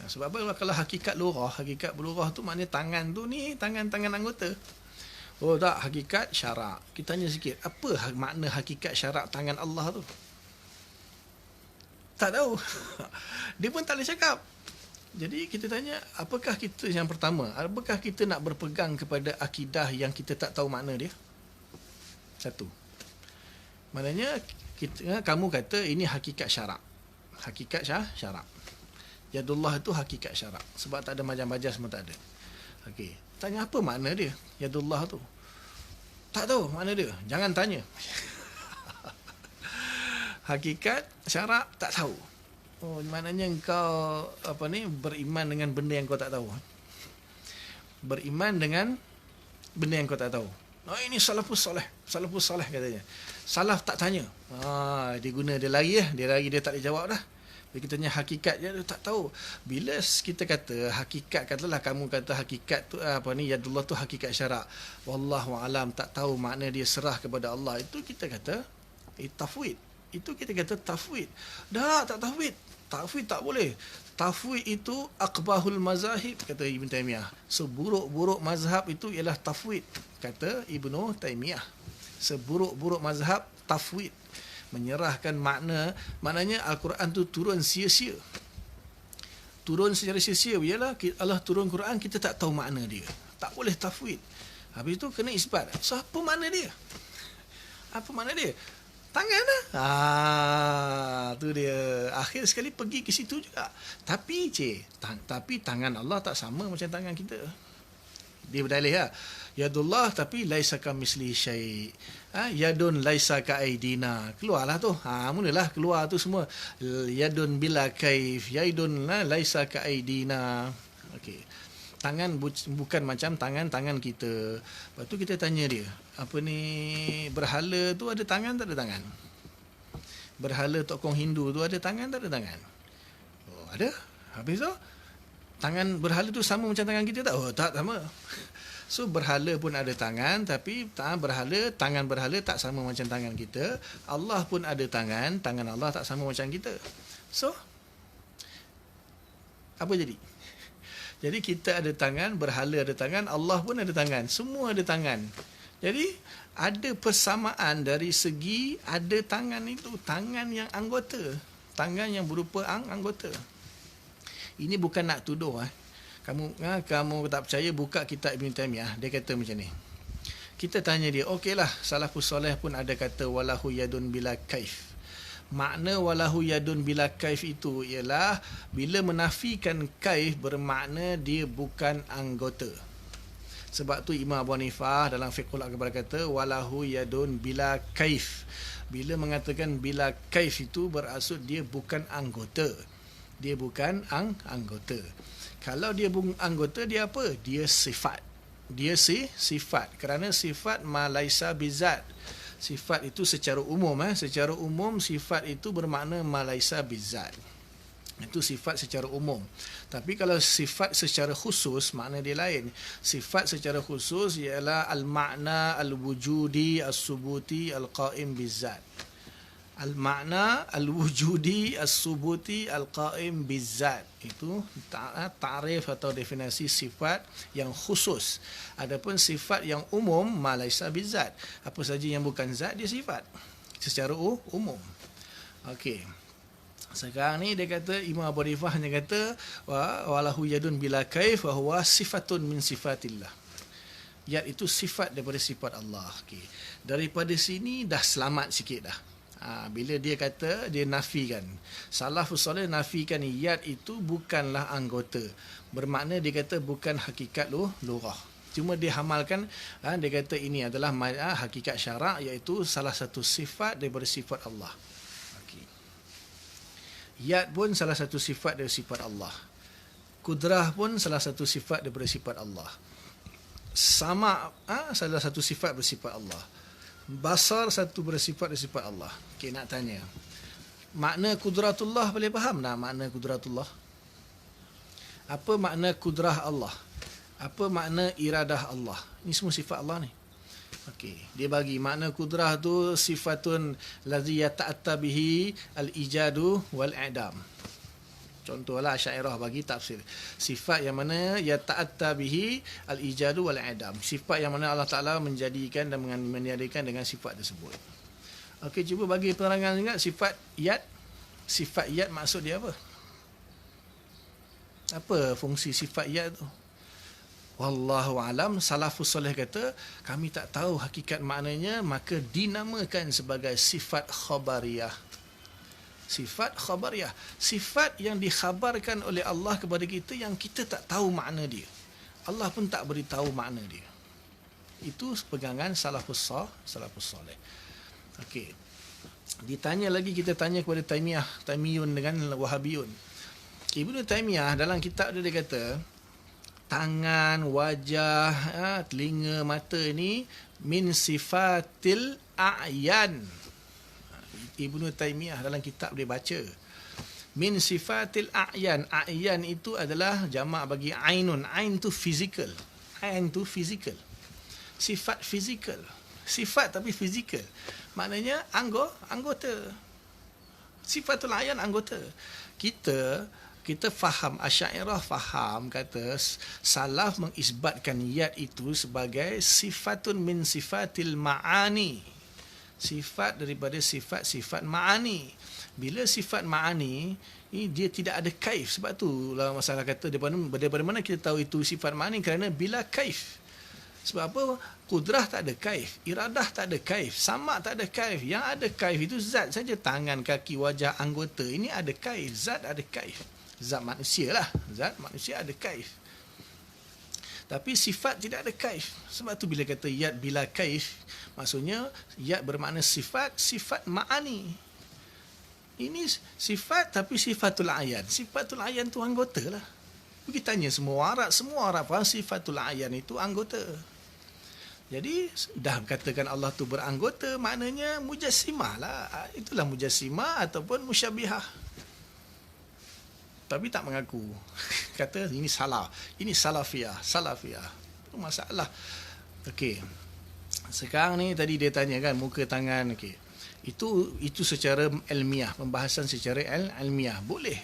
Sebab apa? Kalau hakikat lughah tu maknanya tangan tu ni, tangan anggota. Oh tak, hakikat syarak. Kita tanya sikit, apa makna hakikat syarak tangan Allah tu? Tak tahu. Dia pun tak boleh cakap. Jadi kita tanya, apakah kita yang pertama, apakah kita nak berpegang kepada akidah yang kita tak tahu makna dia? Satu. Maknanya kamu kata ini hakikat syarak. Hakikat syarak. Yadullah itu hakikat syarak. Sebab tak ada majaz semua tak ada. Okey. Tanya apa makna dia? Yadullah tu. Tak tahu makna dia. Jangan tanya. Hakikat syarak tak tahu. Oh, maknanya engkau beriman dengan benda yang kau tak tahu. Beriman dengan benda yang kau tak tahu. Oh, ini salafus soleh katanya. Salaf tak tanya. Dia guna dia lari dia tak boleh jawab dah. Bila kita tanya hakikat dia tak tahu. Bila kita kata hakikat, katalah kamu kata hakikat tu yadullah tu hakikat syarak. Wallahu alam, tak tahu makna dia serah kepada Allah. Itu kita kata tafwid. Itu kita kata tafwid. Dah tak tafwid. Tafwid tak boleh. Tafwid itu aqbahul mazahib, kata Ibn Taymiyah. Seburuk-buruk mazhab itu ialah tafwid, kata Ibn Taymiyah. Seburuk-buruk mazhab tafwid, menyerahkan maknanya Al-Quran tu turun sia-sia. Turun secara sia-sia ialah Allah turun Quran, kita tak tahu makna dia. Tak boleh tafwid. Habis itu kena isbat. So apa makna dia? Apa makna dia? Tangan lah. Tu dia. Akhir sekali pergi ke situ juga. Tapi tapi tangan Allah tak sama macam tangan kita. Dia berdalih lah. Yadullah tapi laisa kamisli syai'. Yadun laisa ka aidina. Keluarlah tu. Mulalah keluar tu semua. Yadun bila kaif. Yadun laisa ka aidina. Okey. Tangan bukan macam tangan kita. Lepas tu kita tanya dia, berhala tu ada tangan tak ada tangan? Berhala tokoh Hindu tu ada tangan tak ada tangan? Oh, ada. Habis tu tangan berhala tu sama macam tangan kita tak? Oh, tak sama. So berhala pun ada tangan, tapi tangan berhala tak sama macam tangan kita. Allah pun ada tangan Allah tak sama macam kita. So apa jadi? Jadi kita ada tangan, berhala ada tangan, Allah pun ada tangan. Semua ada tangan. Jadi ada persamaan dari segi ada tangan itu. Tangan yang anggota. Tangan yang berupa anggota. Ini bukan nak tuduh. Kamu tak percaya, buka kitab Ibn Taymiyah. Dia kata macam ni. Kita tanya dia, okeylah, salafus soleh pun ada kata walahu yadun bila kaif. Makna walahu yadun bila kaif itu ialah bila menafikan kaif bermakna dia bukan anggota. Sebab tu Imam Abu Hanifah dalam Fiqhul Akbar kata walahu yadun bila kaif. Bila mengatakan bila kaif itu bermaksud dia bukan anggota. Dia bukan anggota. Kalau dia bukan anggota, dia apa? Dia sifat. Dia sifat. Kerana sifat ma laisa bizat. Sifat itu secara umum. Secara umum sifat itu bermakna ma laisa bizat. Itu sifat secara umum. Tapi kalau sifat secara khusus, makna dia lain. Sifat secara khusus ialah al-makna al-wujudi as-subuti al-qaim bizat. Al-makna al-wujudi as-subuti al-qaim bizat. Itu ta'rif atau definisi sifat yang khusus. Adapun sifat yang umum, ma laisa bizat. Apa saja yang bukan zat, dia sifat. Secara umum. Okey. Sekarang ni dia kata, Imam Abu Hanifah hanya kata walahu yadun bila kaif wa huwa sifatun min sifatillah. Yad itu sifat daripada sifat Allah. Okey. Daripada sini dah selamat sikit dah. Bila dia kata, dia nafikan. Salafus soleh nafikan yad itu bukanlah anggota. Bermakna dia kata bukan hakikat lurah. Cuma dia hamalkan, dia kata ini adalah hakikat syarak, iaitu salah satu sifat daripada sifat Allah. Okay. Yad pun salah satu sifat daripada sifat Allah. Kudrah pun salah satu sifat daripada sifat Allah. Sama salah satu sifat bersifat Allah. Basar satu bersifat dari sifat Allah. Okey, nak tanya. Makna kudratullah boleh faham tak makna kudratullah? Apa makna kudrah Allah? Apa makna iradah Allah? Ini semua sifat Allah ni. Okey, dia bagi makna kudrah tu sifatun ladzi yata'atta bihi al-ijadu wal-i'dam. Contohlah Asy'ariyah bagi tafsir. Sifat yang mana yata'atta bihi al-ijadu wal-i'dam. Sifat yang mana Allah Taala menjadikan dan meniadakan dengan sifat tersebut. Okey, cuba bagi penerangan juga sifat yad. Sifat yad maksud dia apa? Apa fungsi sifat yad tu? Wallahu alam, salafus soleh kata kami tak tahu hakikat maknanya, maka dinamakan sebagai sifat khabariyah. Sifat khabariyah, sifat yang dikhabarkan oleh Allah kepada kita yang kita tak tahu makna dia. Allah pun tak beritahu makna dia. Itu pegangan salafus soleh. Okey. Ditanya lagi, kita tanya kepada Taimiyun dengan Wahabiyun. Ibnu Taimiyah dalam kitab dia kata tangan, wajah, telinga, mata ni min sifatil a'yan. Ibnu Taimiyah dalam kitab dia baca min sifatil a'yan. A'yan itu adalah jamak bagi ainun. Ain tu physical. Ain tu physical. Sifat physical. Sifat tapi physical. Maknanya anggota. Sifatul a'yan anggota. Kita faham, Asy'ariyah faham, kata salaf mengisbatkan yad itu sebagai sifatun min sifatil ma'ani. Sifat daripada sifat-sifat ma'ani. Bila sifat ma'ani, dia tidak ada kaif. Sebab tu lah masalah kata daripada mana kita tahu itu sifat ma'ani? Kerana bila kaif. Sebab apa? Kudrah tak ada kaif, iradah tak ada kaif, sama tak ada kaif. Yang ada kaif itu zat saja, tangan, kaki, wajah, anggota. Ini ada kaif, zat ada kaif. Zat manusia lah. Zat manusia ada kaif. Tapi sifat tidak ada kaif. Sebab tu bila kata yad bila kaif, maksudnya yad bermakna sifat ma'ani. Ini sifat tapi sifatul ayan. Sifatul ayan tu anggota lah. Pergi tanya semua Arab faham sifatul ayan itu anggota. Jadi dah katakan Allah tu beranggota, maknanya mujassimah lah. Itulah mujassimah ataupun musyabihah. Tapi tak mengaku. Kata ini salah. Ini salafiyah. Itu masalah. Okey. Sekarang ni tadi dia tanya kan muka tangan. Okey. Itu secara ilmiah, pembahasan secara ilmiah. Boleh.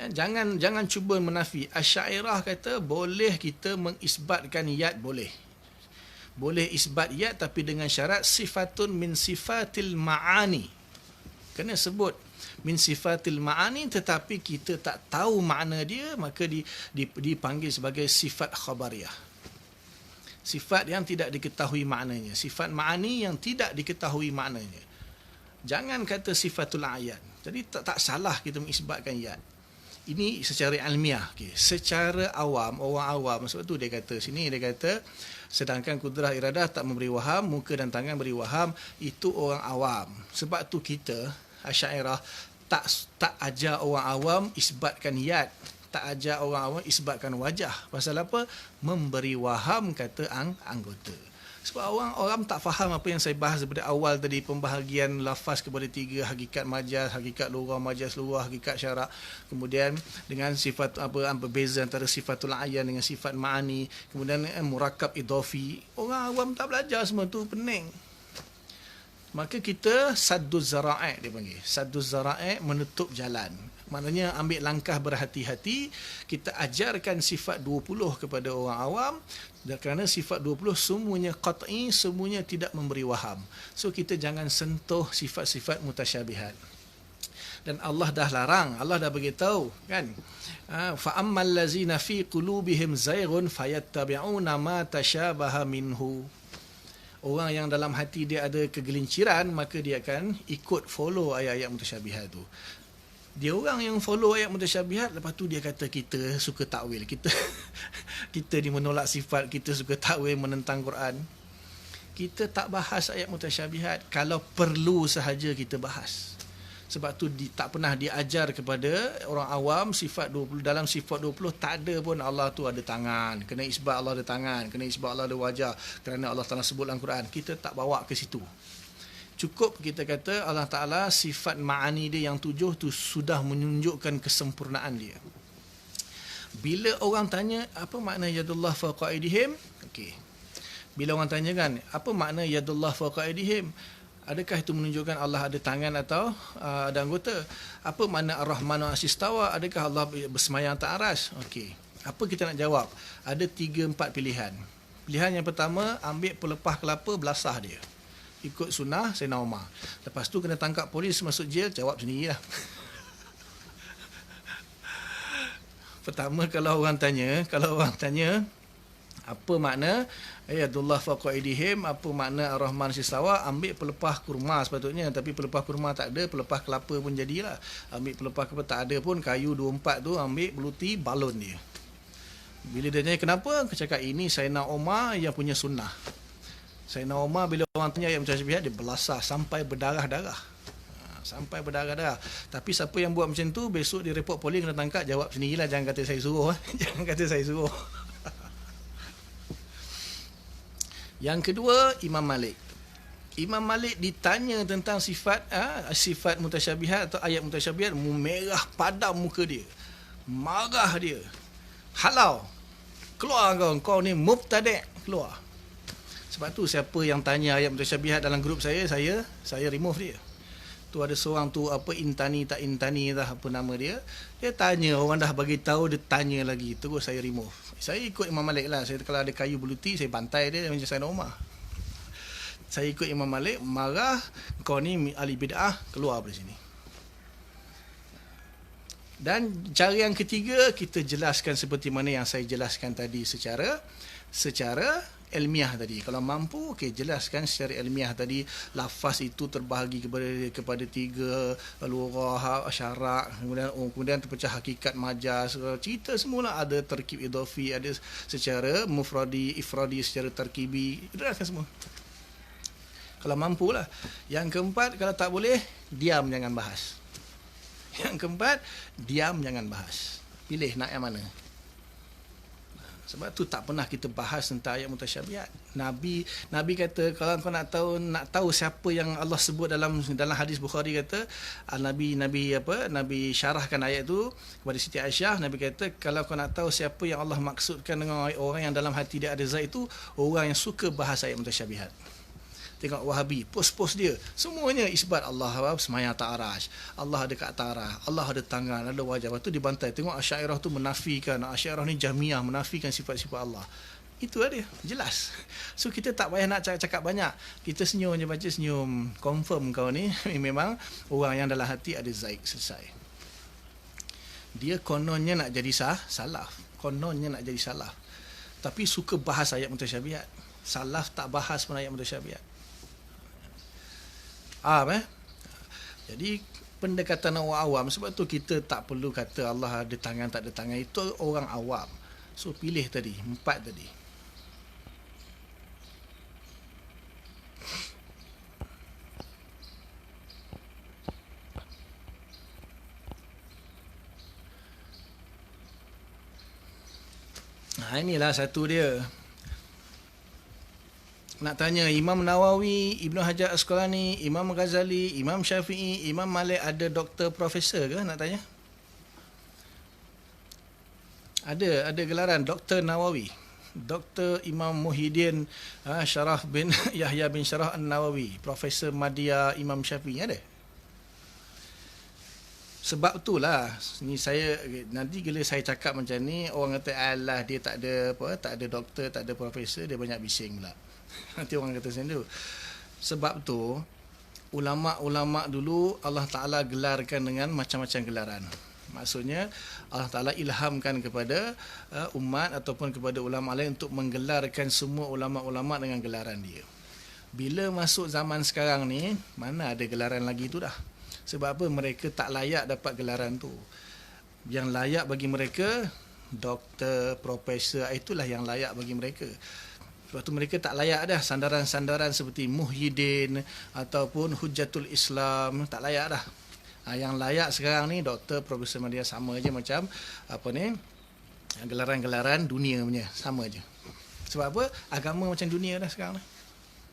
Jangan cuba menafi. Asy'ariyah kata boleh kita mengisbatkan yad, boleh. Boleh isbat yad tapi dengan syarat sifatun min sifatil ma'ani. Kena sebut min sifatil ma'ani, tetapi kita tak tahu makna dia, maka dipanggil sebagai sifat khabariyah. Sifat yang tidak diketahui maknanya. Sifat ma'ani yang tidak diketahui maknanya. Jangan kata sifatul ayan. Jadi tak salah kita mengisbatkan yad. Ini secara ilmiah. Okay. Secara awam, orang awam, sebab tu dia kata sini, dia kata sedangkan kudrah iradah tak memberi waham, muka dan tangan beri waham, itu orang awam. Sebab tu kita Asy'ariyah tak ajar orang awam isbatkan yad, tak ajar orang awam isbatkan wajah. Pasal apa? Memberi waham kata anggota. Sebab orang tak faham apa yang saya bahas daripada awal tadi, pembahagian lafaz kepada tiga, hakikat majaz, hakikat lughah, majaz lughah, hakikat syarak. Kemudian dengan sifat apa berbeza antara sifatul ayan dengan sifat ma'ani, kemudian murakkab idhafi. Orang awam tak belajar semua tu, pening. Maka kita sadduz zara'i, dia panggil. Sadduz zara'i, menutup jalan. Maknanya ambil langkah berhati-hati. Kita ajarkan sifat 20 kepada orang awam. Dan kerana sifat 20 semuanya qat'i, semuanya tidak memberi waham. So kita jangan sentuh sifat-sifat mutasyabihat. Dan Allah dah larang, Allah dah beritahu kan. Fa ammal ladzina fi qulubihim zayghun fayattabi'una ma tashabaha minhu. Orang yang dalam hati dia ada kegelinciran, maka dia akan ikut follow ayat-ayat mutasyabihat tu. Dia orang yang follow ayat mutasyabihat, lepas tu dia kata kita suka takwil. Kita ni menolak sifat, kita suka takwil, menentang Quran. Kita tak bahas ayat mutasyabihat. Kalau perlu sahaja kita bahas. Sebab tu tak pernah diajar kepada orang awam sifat 20. Dalam sifat 20 tak ada pun Allah tu ada tangan. Kena isbat Allah ada tangan. Kena isbat Allah ada wajah. Kerana Allah Ta'ala sebut dalam Quran. Kita tak bawa ke situ. Cukup kita kata Allah Ta'ala sifat ma'ani dia yang 7 tu sudah menunjukkan kesempurnaan dia. Bila orang tanya apa makna yadullah fawqa aydihim? Okey. Bila orang tanya kan, apa makna yadullah fawqa aydihim? Adakah itu menunjukkan Allah ada tangan atau ada anggota? Apa makna Ar-Rahmanu Asistawa? Adakah Allah bersemayam atas aras? Okey. Apa kita nak jawab? Ada 3-4 pilihan. Pilihan yang pertama, ambil pelepah kelapa, belasah dia. Ikut sunnah Sayyidina Umar. Lepas tu kena tangkap polis, masuk jail, jawab sendirilah. Pertama, kalau orang tanya apa makna Yadullah fawqa aydihim, apa makna Ar-Rahman sistawa, ambil pelepah kurma sepatutnya, tapi pelepah kurma tak ada, pelepah kelapa pun jadilah. Ambil pelepah kelapa tak ada pun, kayu 24 tu ambil beluti balon dia. Bila dia tanya kenapa, aku cakap ini Sayyidina Umar yang punya sunnah. Sayyidina Umar bila orang tanya ayat mutasyabihat, dia belasah sampai berdarah-darah. Sampai berdarah-darah. Tapi siapa yang buat macam tu, besok dia report polis kena tangkap, jawab sendirilah, jangan kata saya suruh. Jangan kata saya suruh. Yang kedua, Imam Malik. Imam Malik ditanya tentang sifat mutasyabihat atau ayat mutasyabihat, merah padam muka dia. Marah dia. Halau. Keluar kau ni mubtadi', keluar. Sebab tu siapa yang tanya ayat mutasyabihat dalam grup saya remove dia. Tu ada seorang tu Intani tak Intani dah apa nama dia. Dia tanya, orang dah bagi tahu, dia tanya lagi. Terus saya remove. Saya ikut Imam Malik lah. Saya kalau ada kayu beluti, saya bantai dia macam Sayyidina Umar. Saya ikut Imam Malik, marah, kau ni ahli bid'ah, keluar dari sini. Dan cara yang ketiga, kita jelaskan seperti mana yang saya jelaskan tadi secara ilmiah tadi. Kalau mampu, jelaskan secara ilmiah tadi. Lafaz itu terbahagi kepada tiga, lurah, syarak, kemudian terpecah hakikat, majaz, cerita semula. Ada terkib idhafi, ada secara mufradi, ifradi, secara terkibi. Jelaskan semua. Kalau mampulah. Yang keempat, kalau tak boleh, diam, jangan bahas. Yang keempat, diam, jangan bahas. Pilih nak yang mana. Sebab tu tak pernah kita bahas tentang ayat mutasyabihat. Nabi kata, kalau kau nak tahu siapa yang Allah sebut dalam hadis Bukhari, kata Nabi syarahkan ayat tu kepada Siti Aisyah. Nabi kata, kalau kau nak tahu siapa yang Allah maksudkan dengan orang yang dalam hati dia ada zat, itu orang yang suka bahas ayat mutasyabihat. Tengok Wahabi, post-post dia, semuanya isbat Allah semayang atas arash, Allah ada kat atas arash, Allah ada tangan, ada wajah. Lepas tu dibantai. Tengok Asy'ariyah tu menafikan, Asy'ariyah ni Jahmiyah menafikan sifat-sifat Allah. Itu ada, jelas. So kita tak payah nak cakap banyak. Kita senyum je, baca senyum. Confirm kau ni memang orang yang dalam hati ada zaik, selesai. Dia kononnya nak jadi salaf. Kononnya nak jadi salaf. Tapi suka bahas ayat mutasyabihat. Salaf tak bahas pun ayat mutasyabihat. Jadi pendekatan orang awam. Sebab tu kita tak perlu kata Allah ada tangan tak ada tangan. Itu orang awam. So pilih tadi, 4 tadi. Inilah satu dia. Nak tanya Imam Nawawi, Ibnu Hajar Asqalani, Imam Ghazali, Imam Syafi'i, Imam Malik ada doktor profesor ke? Nak tanya. Ada gelaran Doktor Nawawi. Dr. Imam Muhyiddin Syarah bin Yahya bin Syarah An-Nawawi, Profesor Madya Imam Syafi'i, ada. Sebab itulah ni saya nanti bila saya cakap macam ni, orang kata alah dia tak ada doktor, tak ada profesor, dia banyak bising pula. Nanti orang kata macam tu. Sebab tu ulama-ulama dulu Allah Ta'ala gelarkan dengan macam-macam gelaran. Maksudnya Allah Ta'ala ilhamkan kepada umat ataupun kepada ulama lain untuk menggelarkan semua ulama-ulama dengan gelaran dia. Bila masuk zaman sekarang ni, mana ada gelaran lagi tu dah. Sebab apa? Mereka tak layak dapat gelaran tu. Yang layak bagi mereka doktor, profesor, itulah yang layak bagi mereka. Sebab tu mereka tak layak dah sandaran-sandaran seperti Muhyiddin ataupun Hujjatul Islam, tak layak dah. Yang layak sekarang ni doktor, profesor, Madya, sama je macam gelaran-gelaran dunia punya, sama je. Sebab apa? Agama macam dunia dah sekarang ni.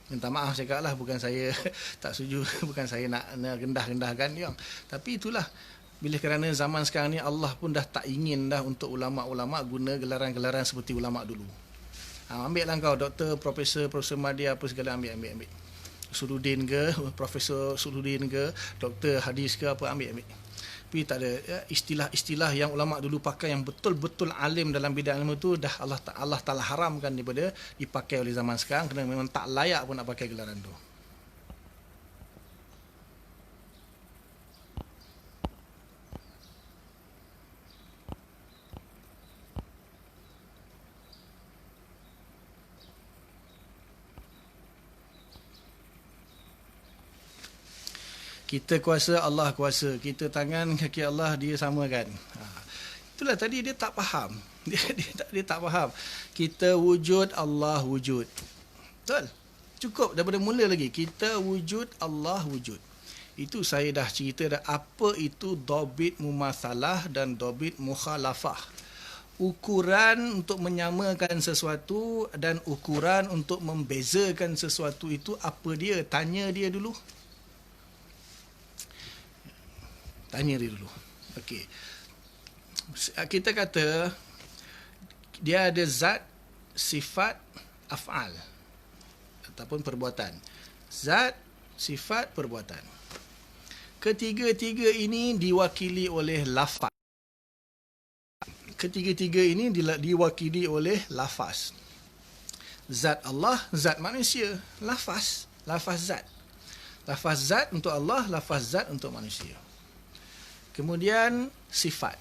Minta maaf cakap lah, bukan saya tak setuju, bukan saya nak rendah-rendahkan dia. Tapi itulah, bila kerana zaman sekarang ni Allah pun dah tak ingin dah untuk ulama-ulama guna gelaran-gelaran seperti ulama dulu. Ambil lah kau doktor, profesor Madya apa segala, ambil. Sududin ke, Profesor Sududin ke, doktor hadis ke apa, ambil. Tapi tak ada istilah-istilah yang ulama dulu pakai yang betul-betul alim dalam bidang ilmu tu, dah Allah Ta'ala haramkan daripada dipakai oleh zaman sekarang, kerana memang tak layak pun nak pakai gelaran tu. Kita kuasa, Allah kuasa. Kita tangan, kaki Allah, dia sama kan. Itulah tadi dia tak faham. Dia tak faham. Kita wujud, Allah wujud. Betul? Cukup daripada mula lagi. Kita wujud, Allah wujud. Itu saya dah cerita dah apa itu dobit mumatsalah dan dobit mukhalafah. Ukuran untuk menyamakan sesuatu dan ukuran untuk membezakan sesuatu itu apa dia? Tanya dia dulu. Tanya dia dulu. Okey. Kita kata dia ada zat, sifat, af'al ataupun perbuatan. Zat, sifat, perbuatan. Ketiga-tiga ini diwakili oleh lafaz. Ketiga-tiga ini diwakili oleh lafaz. Zat Allah, zat manusia. Lafaz. Lafaz zat. Lafaz zat untuk Allah, lafaz zat untuk manusia. Kemudian sifat.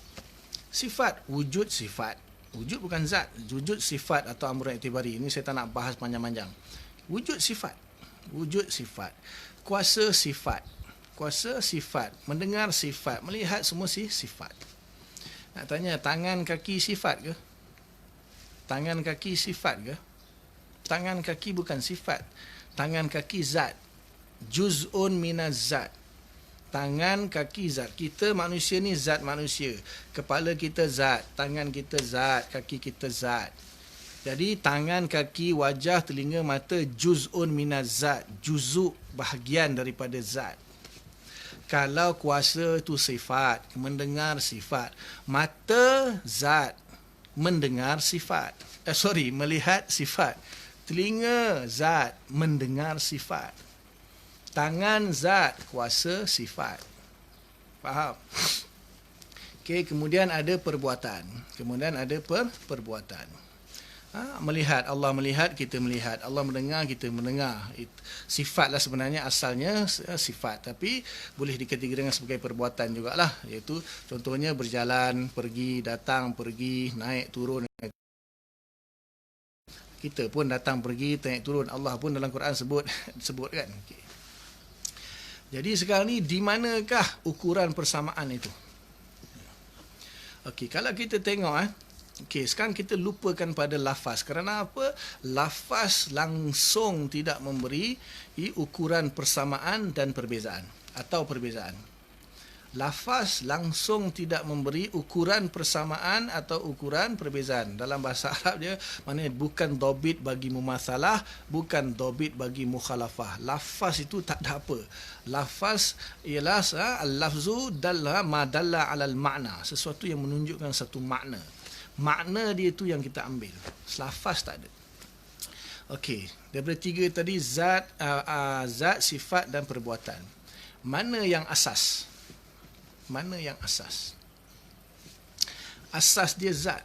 Sifat, wujud sifat. Wujud bukan zat. Wujud sifat atau amrun i'tibari. Ini saya tak nak bahas panjang-panjang. Wujud sifat. Wujud sifat. Kuasa sifat. Kuasa sifat. Mendengar sifat. Melihat semua sifat. Nak tanya, tangan kaki sifat ke? Tangan kaki sifat ke? Tangan kaki bukan sifat. Tangan kaki zat. Juz'un minaz zat. Tangan, kaki, zat. Kita manusia ni zat manusia. Kepala kita zat. Tangan kita zat. Kaki kita zat. Jadi, tangan, kaki, wajah, telinga, mata, juz'un minaz zat. Juzuk, bahagian daripada zat. Kalau kuasa itu sifat. Mendengar sifat. Mata, zat. Mendengar sifat. Melihat sifat. Telinga, zat. Mendengar sifat. Tangan, zat. Kuasa, sifat. Faham? Okey, kemudian ada perbuatan. Kemudian ada perbuatan. Melihat. Allah melihat, kita melihat. Allah mendengar, kita mendengar. Sifatlah sebenarnya asalnya sifat. Tapi boleh dikategorikan sebagai perbuatan jugalah. Iaitu contohnya berjalan, pergi, datang, pergi, naik, turun. Kita pun datang, pergi, naik, turun. Allah pun dalam Quran sebut kan. Okay. Jadi sekarang ni di manakah ukuran persamaan itu? Okey, kalau kita tengok okey, sekarang kita lupakan pada lafaz. Kerana apa? Lafaz langsung tidak memberi ukuran persamaan dan perbezaan atau perbezaan. Lafaz langsung tidak memberi ukuran persamaan atau ukuran perbezaan. Dalam bahasa Arab dia maknanya bukan dobit bagi mumatsalah, bukan dobit bagi mukhalafah. Lafaz itu tak ada apa. Lafaz ialah al-lafzu dalla ma dalla 'alal ma'na, sesuatu yang menunjukkan satu makna. Makna dia itu yang kita ambil. Lafaz tak ada. Okey, daripada tiga tadi zat, sifat dan perbuatan. Mana yang asas? Mana yang asas? Asas dia zat.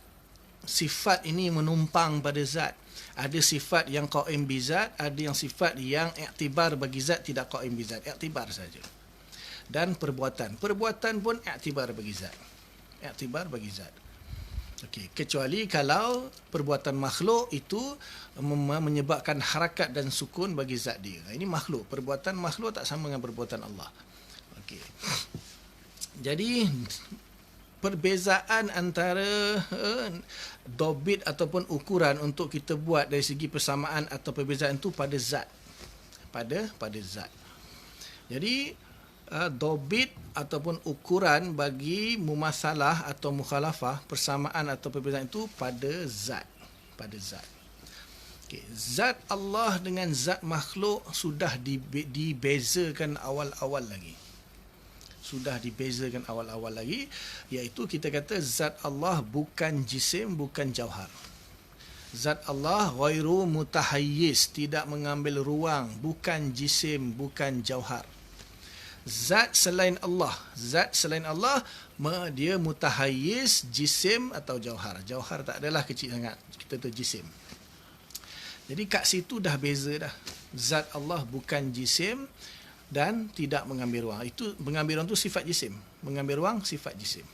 Sifat ini menumpang pada zat. Ada sifat yang qaim bi zat, ada yang sifat yang iktibar bagi zat, tidak qaim bi zat, iktibar saja. Dan perbuatan. Perbuatan pun iktibar bagi zat. Iktibar bagi zat. Okey, kecuali kalau perbuatan makhluk itu menyebabkan harakat dan sukun bagi zat dia. Ini makhluk. Perbuatan makhluk tak sama dengan perbuatan Allah. Okey. Jadi perbezaan antara dobit ataupun ukuran untuk kita buat dari segi persamaan atau perbezaan itu pada zat. Pada zat. Jadi dobit ataupun ukuran bagi mumatsalah atau mukhalafah, persamaan atau perbezaan itu pada zat. Pada zat. Okay. Zat Allah dengan zat makhluk sudah dibezakan awal-awal lagi. Sudah dibezakan awal-awal lagi, iaitu kita kata zat Allah bukan jisim, bukan jauhar. Zat Allah ghairu mutahayyiz, tidak mengambil ruang, bukan jisim, bukan jauhar. Zat selain Allah dia mutahayyiz, jisim atau jauhar. Jauhar tak adalah, kecil sangat. Kita tu jisim. Jadi kat situ dah beza dah. Zat Allah bukan jisim dan tidak mengambil ruang. Itu mengambil ruang tu sifat jisim. Mengambil ruang sifat jisim.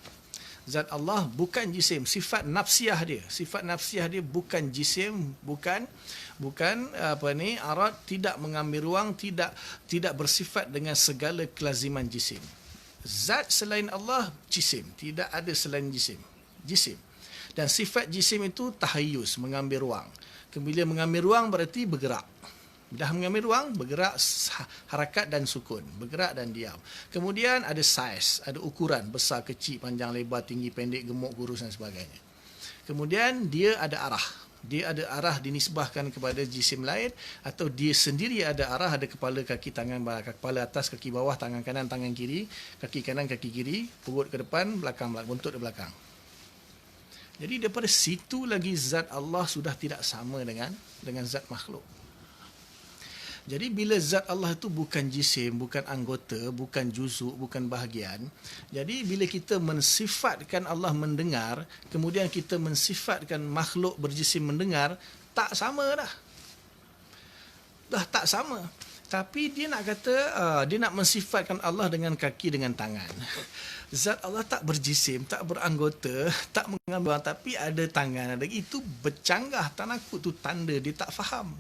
Zat Allah bukan jisim, sifat nafsiah dia. Sifat nafsiah dia bukan jisim, bukan arad, tidak mengambil ruang, tidak bersifat dengan segala kelaziman jisim. Zat selain Allah jisim, tidak ada selain jisim. Jisim. Dan sifat jisim itu tahayyuz, mengambil ruang. Bila mengambil ruang berarti bergerak. Dah mengambil ruang, bergerak, harakat dan sukun, bergerak dan diam. Kemudian ada saiz, ada ukuran, besar, kecil, panjang, lebar, tinggi, pendek, gemuk, kurus dan sebagainya. Kemudian dia ada arah. Dia ada arah dinisbahkan kepada jisim lain, atau dia sendiri ada arah, ada kepala, kaki, tangan, kepala atas, kaki bawah, tangan kanan, tangan kiri, kaki kanan, kaki kiri, perut ke depan, belakang, buntut ke belakang. Jadi daripada situ lagi zat Allah sudah tidak sama dengan zat makhluk. Jadi bila zat Allah itu bukan jisim, bukan anggota, bukan juzuk, bukan bahagian. Jadi bila kita mensifatkan Allah mendengar, kemudian kita mensifatkan makhluk berjisim mendengar, tak sama dah. Dah tak sama. Tapi dia nak kata, dia nak mensifatkan Allah dengan kaki, dengan tangan. Zat Allah tak berjisim, tak beranggota, tak mengambil, tapi ada tangan. Itu bercanggah, tak nakut, tu tanda dia tak faham.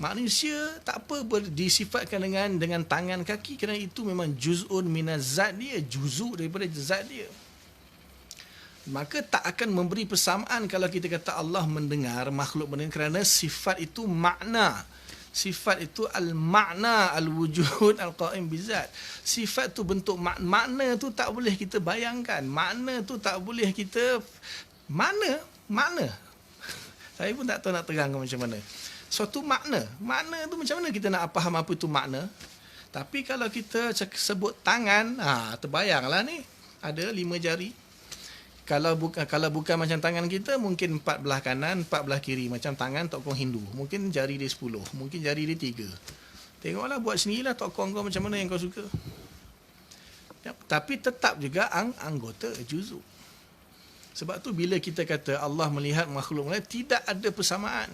Manusia tak apa disifatkan dengan tangan, kaki, kerana itu memang juz'un minaz zat dia, juzuk daripada zat dia. Maka tak akan memberi persamaan kalau kita kata Allah mendengar, makhluk mendengar, kerana sifat itu makna. Sifat itu al-makna, al-wujud, al-qaim bizat. Sifat tu bentuk makna tu tak boleh kita bayangkan. Makna tu tak boleh kita... Makna. Saya pun tak tahu nak terangkan macam mana. Suatu makna tu macam mana kita nak faham apa itu makna. Tapi kalau kita sebut tangan, terbayanglah ni ada 5 jari. Kalau bukan macam tangan kita, mungkin 4 belah kanan, 4 belah kiri, macam tangan tokoh Hindu. Mungkin jari dia 10, mungkin jari dia 3. Tengoklah, buat sendirilah tokoh kau macam mana yang kau suka. Tapi tetap juga anggota juzuk. Sebab tu bila kita kata Allah melihat makhluk lain, tidak ada persamaan.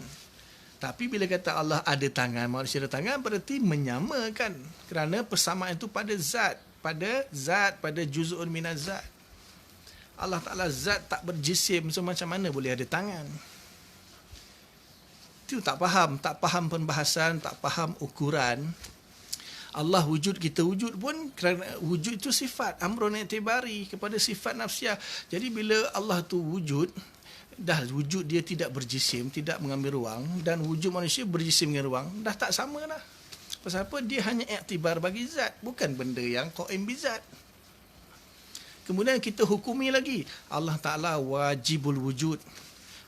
Tapi bila kata Allah ada tangan, manusia ada tangan, berarti menyamakan. Kerana persamaan itu pada zat, pada juz'un minaz zat. Allah Ta'ala zat tak berjisim, so macam mana boleh ada tangan? Itu tak faham pembahasan, tak faham ukuran. Allah wujud, kita wujud pun kerana wujud itu sifat, amrun i'tibari, kepada sifat nafsiah. Jadi bila Allah tu wujud, dah wujud dia tidak berjisim, tidak mengambil ruang, dan wujud manusia berjisim dengan ruang, dah tak sama dah. Pasal apa? Dia hanya iktibar bagi zat, bukan benda yang qaim bizat. Kemudian kita hukumi lagi, Allah Ta'ala wajibul wujud,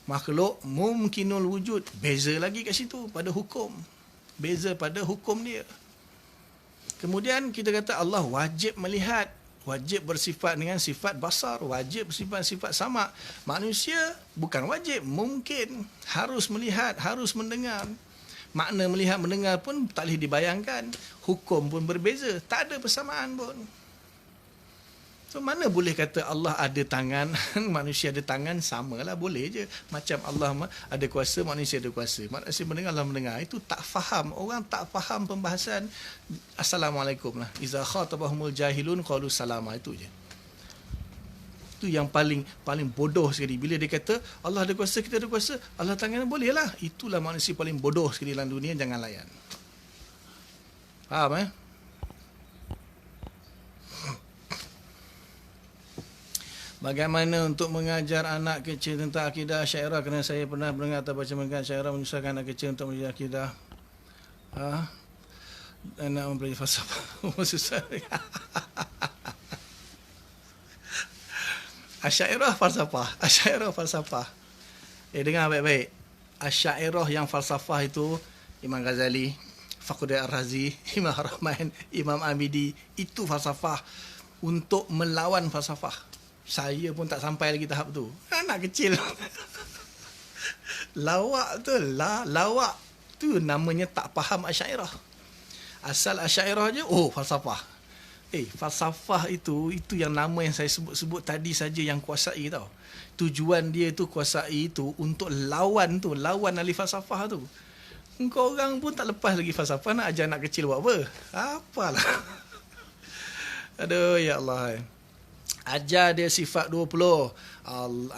makhluk mumkinul wujud. Beza lagi kat situ pada hukum. Beza pada hukum dia. Kemudian kita kata Allah wajib melihat, wajib bersifat dengan sifat basar, wajib bersifat sama. Manusia bukan wajib, mungkin, harus melihat, harus mendengar. Makna melihat, mendengar pun tak boleh dibayangkan. Hukum pun berbeza, tak ada persamaan pun. So mana boleh kata Allah ada tangan, manusia ada tangan, samalah, boleh je. Macam Allah ada kuasa, manusia ada kuasa. Manusia mendengar, Allah mendengar. Itu tak faham. Orang tak faham pembahasan Assalamualaikum lah. Iza khatabahumul jahilun qalu salama, itu je. Itu yang paling bodoh sekali. Bila dia kata Allah ada kuasa, kita ada kuasa, Allah tangan, boleh lah. Itulah manusia paling bodoh sekali dalam dunia, jangan layan. Faham Bagaimana untuk mengajar anak kecil tentang akidah Asy'ariyah? Kerana saya pernah mendengar atau baca mengenai Asy'ariyah menyusahkan anak kecil untuk belajar akidah. Anak mempelajari falsafah. Susah. Asy'ariyah falsafah. Dengar baik-baik. Asy'ariyah yang falsafah itu Imam Ghazali, Fakhruddin Ar-Razi, Imam Rahman, Imam Amidi. Itu falsafah untuk melawan falsafah. Saya pun tak sampai lagi tahap tu. Anak kecil. Lawak tu namanya tak faham Asy'ariyah. Asal Asy'ariyah je, falsafah. Falsafah itu yang nama yang saya sebut tadi saja yang kuasai tau. Tujuan dia tu kuasai itu untuk lawan ahli falsafah tu. Engkau orang pun tak lepas lagi falsafah, nak ajar anak kecil buat apa? Apalah. Aduh, ya Allah. Ajar dia sifat 20.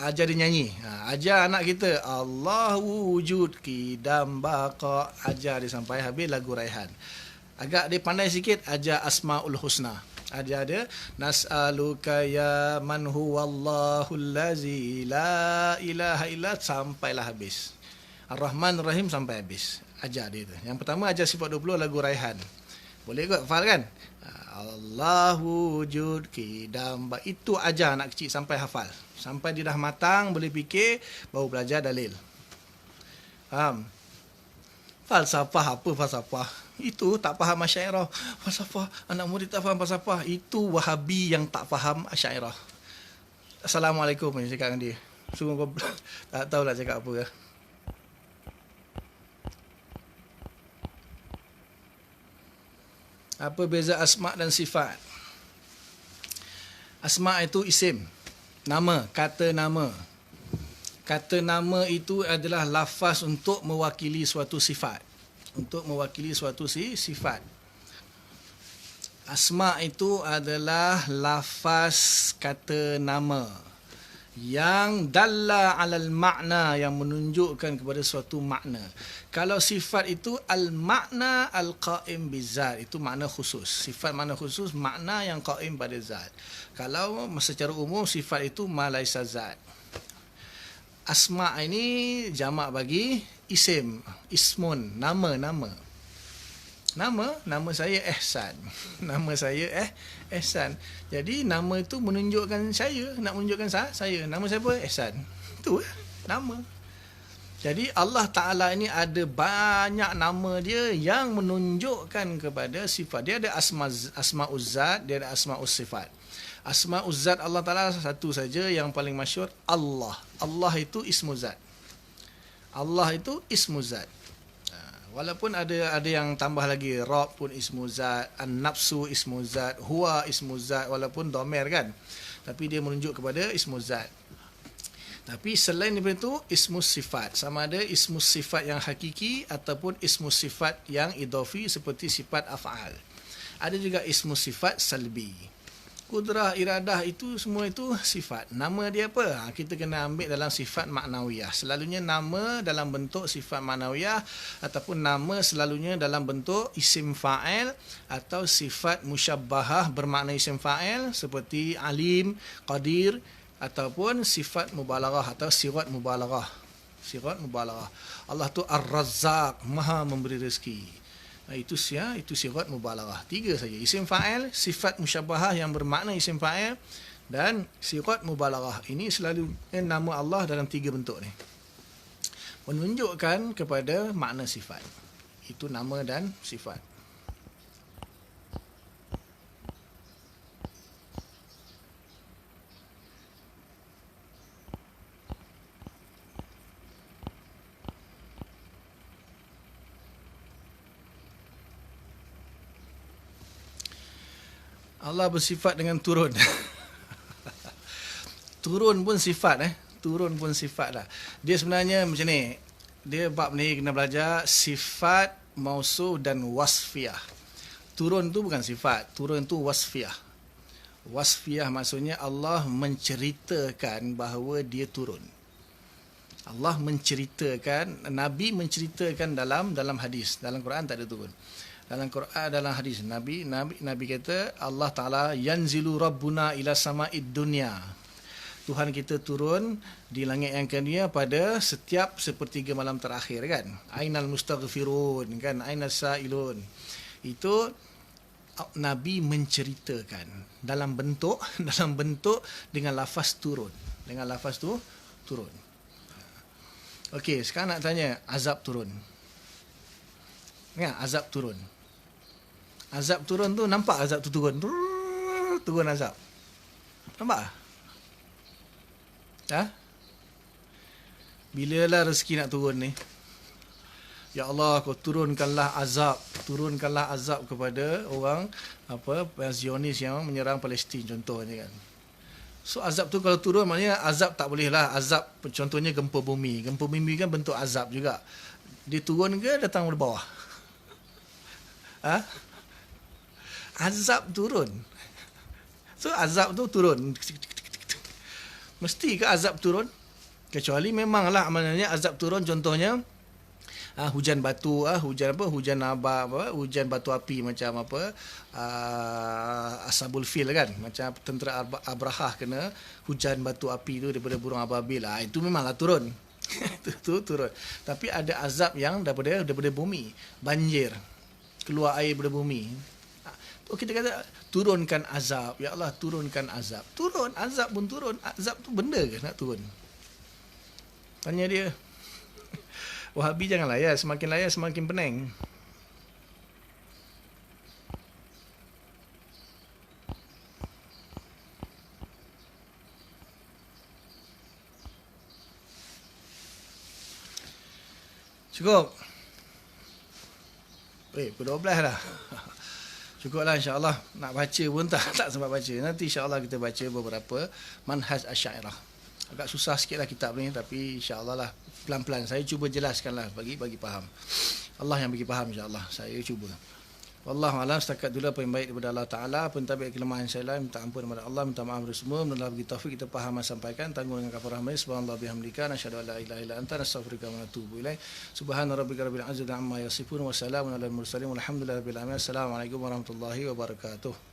Ajar dia nyanyi. Ajar anak kita Allah wujud qidam baqa. Ajar dia sampai habis lagu Raihan. Agak dia pandai sikit, ajar Asmaul Husna. Ajar dia nas'aluka ya man huwallahu allazi la ilaha illa, sampailah habis. Ar-Rahman Ar-Rahim sampai habis. Ajar dia tu. Yang pertama ajar sifat 20 lagu Raihan. Boleh kot hafal kan? Allah wujud qidam. Itu ajar anak kecil sampai hafal. Sampai dia dah matang, boleh fikir, baru belajar dalil. Faham? Falsafah apa falsafah? Itu tak faham Asy'ariyah. Falsafah, anak murid tak faham falsafah. Itu Wahabi yang tak faham Asy'ariyah. Assalamualaikum, saya cakap dengan dia. Sungguh kau tak tahulah cakap apa. Apa beza asma' dan sifat? Asma' itu isim, nama, kata nama. Kata nama itu adalah lafaz untuk mewakili suatu sifat. Untuk mewakili suatu sifat. Asma' itu adalah lafaz kata nama yang dalla alal makna, yang menunjukkan kepada suatu makna. Kalau sifat itu al-makna al-qaim bizat, itu makna khusus. Sifat makna khusus, makna yang qaim pada zat. Kalau secara umum sifat itu ma laisa zat. Asma' ini jamak bagi isim, ismun, nama. Nama saya Ehsan. Nama saya Ehsan. Jadi nama itu menunjukkan saya, nak menunjukkan saya. Nama siapa? Ehsan. Itu nama. Jadi Allah Ta'ala ini ada banyak nama dia yang menunjukkan kepada sifat. Dia ada asma'uz zat, dia ada asma'uz sifat. Asma'uz zat Allah Ta'ala satu saja yang paling masyhur, Allah. Allah itu ismu zat. Allah itu ismu zat. Walaupun ada yang tambah lagi, Rabb pun ismu zat, An-Nafsu ismu zat, Huwa ismu zat, walaupun domer kan. Tapi dia menunjuk kepada ismu zat. Tapi selain daripada itu, ismu sifat. Sama ada ismu sifat yang hakiki ataupun ismu sifat yang idafi seperti sifat af'al. Ada juga ismu sifat salbi. Kudrah, iradah, itu semua itu sifat. Nama dia apa? Kita kena ambil dalam sifat maknawiyah. Selalunya nama dalam bentuk sifat maknawiyah ataupun nama selalunya dalam bentuk isim fa'il atau sifat musyabbahah bermakna isim fa'il seperti alim, qadir, ataupun sifat mubalaghah atau sirat mubalaghah. Sirat mubalaghah. Allah tu Ar-Razzaq, Maha memberi rezeki. Itu sirat mubalaghah. 3 saja. Isim fa'il, sifat musyabbahah yang bermakna isim fa'il dan sirat mubalaghah. Ini selalu nama Allah dalam 3 bentuk ni. Menunjukkan kepada makna sifat. Itu nama dan sifat. Allah bersifat dengan turun. Turun pun sifat Turun pun sifat dah. Dia sebenarnya macam ni. Dia bab ni kena belajar sifat mausuf dan wasfiyah. Turun tu bukan sifat, turun tu wasfiyah. Wasfiyah maksudnya Allah menceritakan bahawa dia turun. Allah menceritakan, Nabi menceritakan dalam hadis. Dalam Quran tak ada turun. Dalam Quran, dalam hadis Nabi kata Allah Ta'ala yanzilu rabbuna ila sama'id dunya. Tuhan kita turun di langit yang kedua pada setiap sepertiga malam terakhir kan. Ainal mustaghfirun kan, ainas sa'ilun. Itu Nabi menceritakan dalam bentuk dengan lafaz turun. Dengan lafaz tu turun. Okey, sekarang nak tanya azab turun. Ya, azab turun. Azab turun tu nampak azab tu turun. Turun azab. Nampak? Bilalah rezeki nak turun ni? Ya Allah, kau turunkanlah azab kepada orang Zionis yang menyerang Palestin contohnya kan. So azab tu kalau turun maknanya azab tak boleh lah. Azab contohnya gempa bumi. Gempa bumi kan bentuk azab juga. Dia turun ke datang dari bawah? Azab turun. So azab tu turun. Mesti ke azab turun? Kecuali memanglah maknanya azab turun, contohnya hujan batu, hujan batu api macam apa, Ashabul Fil kan, macam tentera Abrahah kena hujan batu api tu daripada burung ababil, itu memanglah turun. Itu turun. Tapi ada azab yang daripada bumi, banjir, keluar air daripada bumi. Kita kata turunkan azab, ya Allah turunkan azab. Turun azab pun turun. Azab tu benda ke nak turun? Tanya dia. Wahabi jangan layar, semakin pening. Cukup. Pukul 12 dah. Cukuplah insya-Allah. Nak baca pun tak sempat baca. Nanti insya-Allah kita baca beberapa manhaj Asy'ariyah. Agak susah sikitlah kitab ni, tapi insya-Allah lah pelan-pelan saya cuba jelaskanlah bagi faham. Allah yang bagi faham insya-Allah. Saya cuba. Wallahu a'lam. Setakat dulu apa yang baik daripada Allah Taala, pentadbir kelemahan saya lah, minta ampun kepada Allah, minta maaf kepada semua, mudah-mudahan bagi taufik kita faham dan sampaikan, tanggung dengan kafar rahmat. Subhanallah bihamdika, nasyhadu an la ilaha illa anta, nastaghfiruka wa natubu ilaik. Subhana rabbika rabbil izzati amma yasifun wa salamun alal mursalin walhamdulillahi rabbil alamin. Assalamualaikum warahmatullahi wabarakatuh.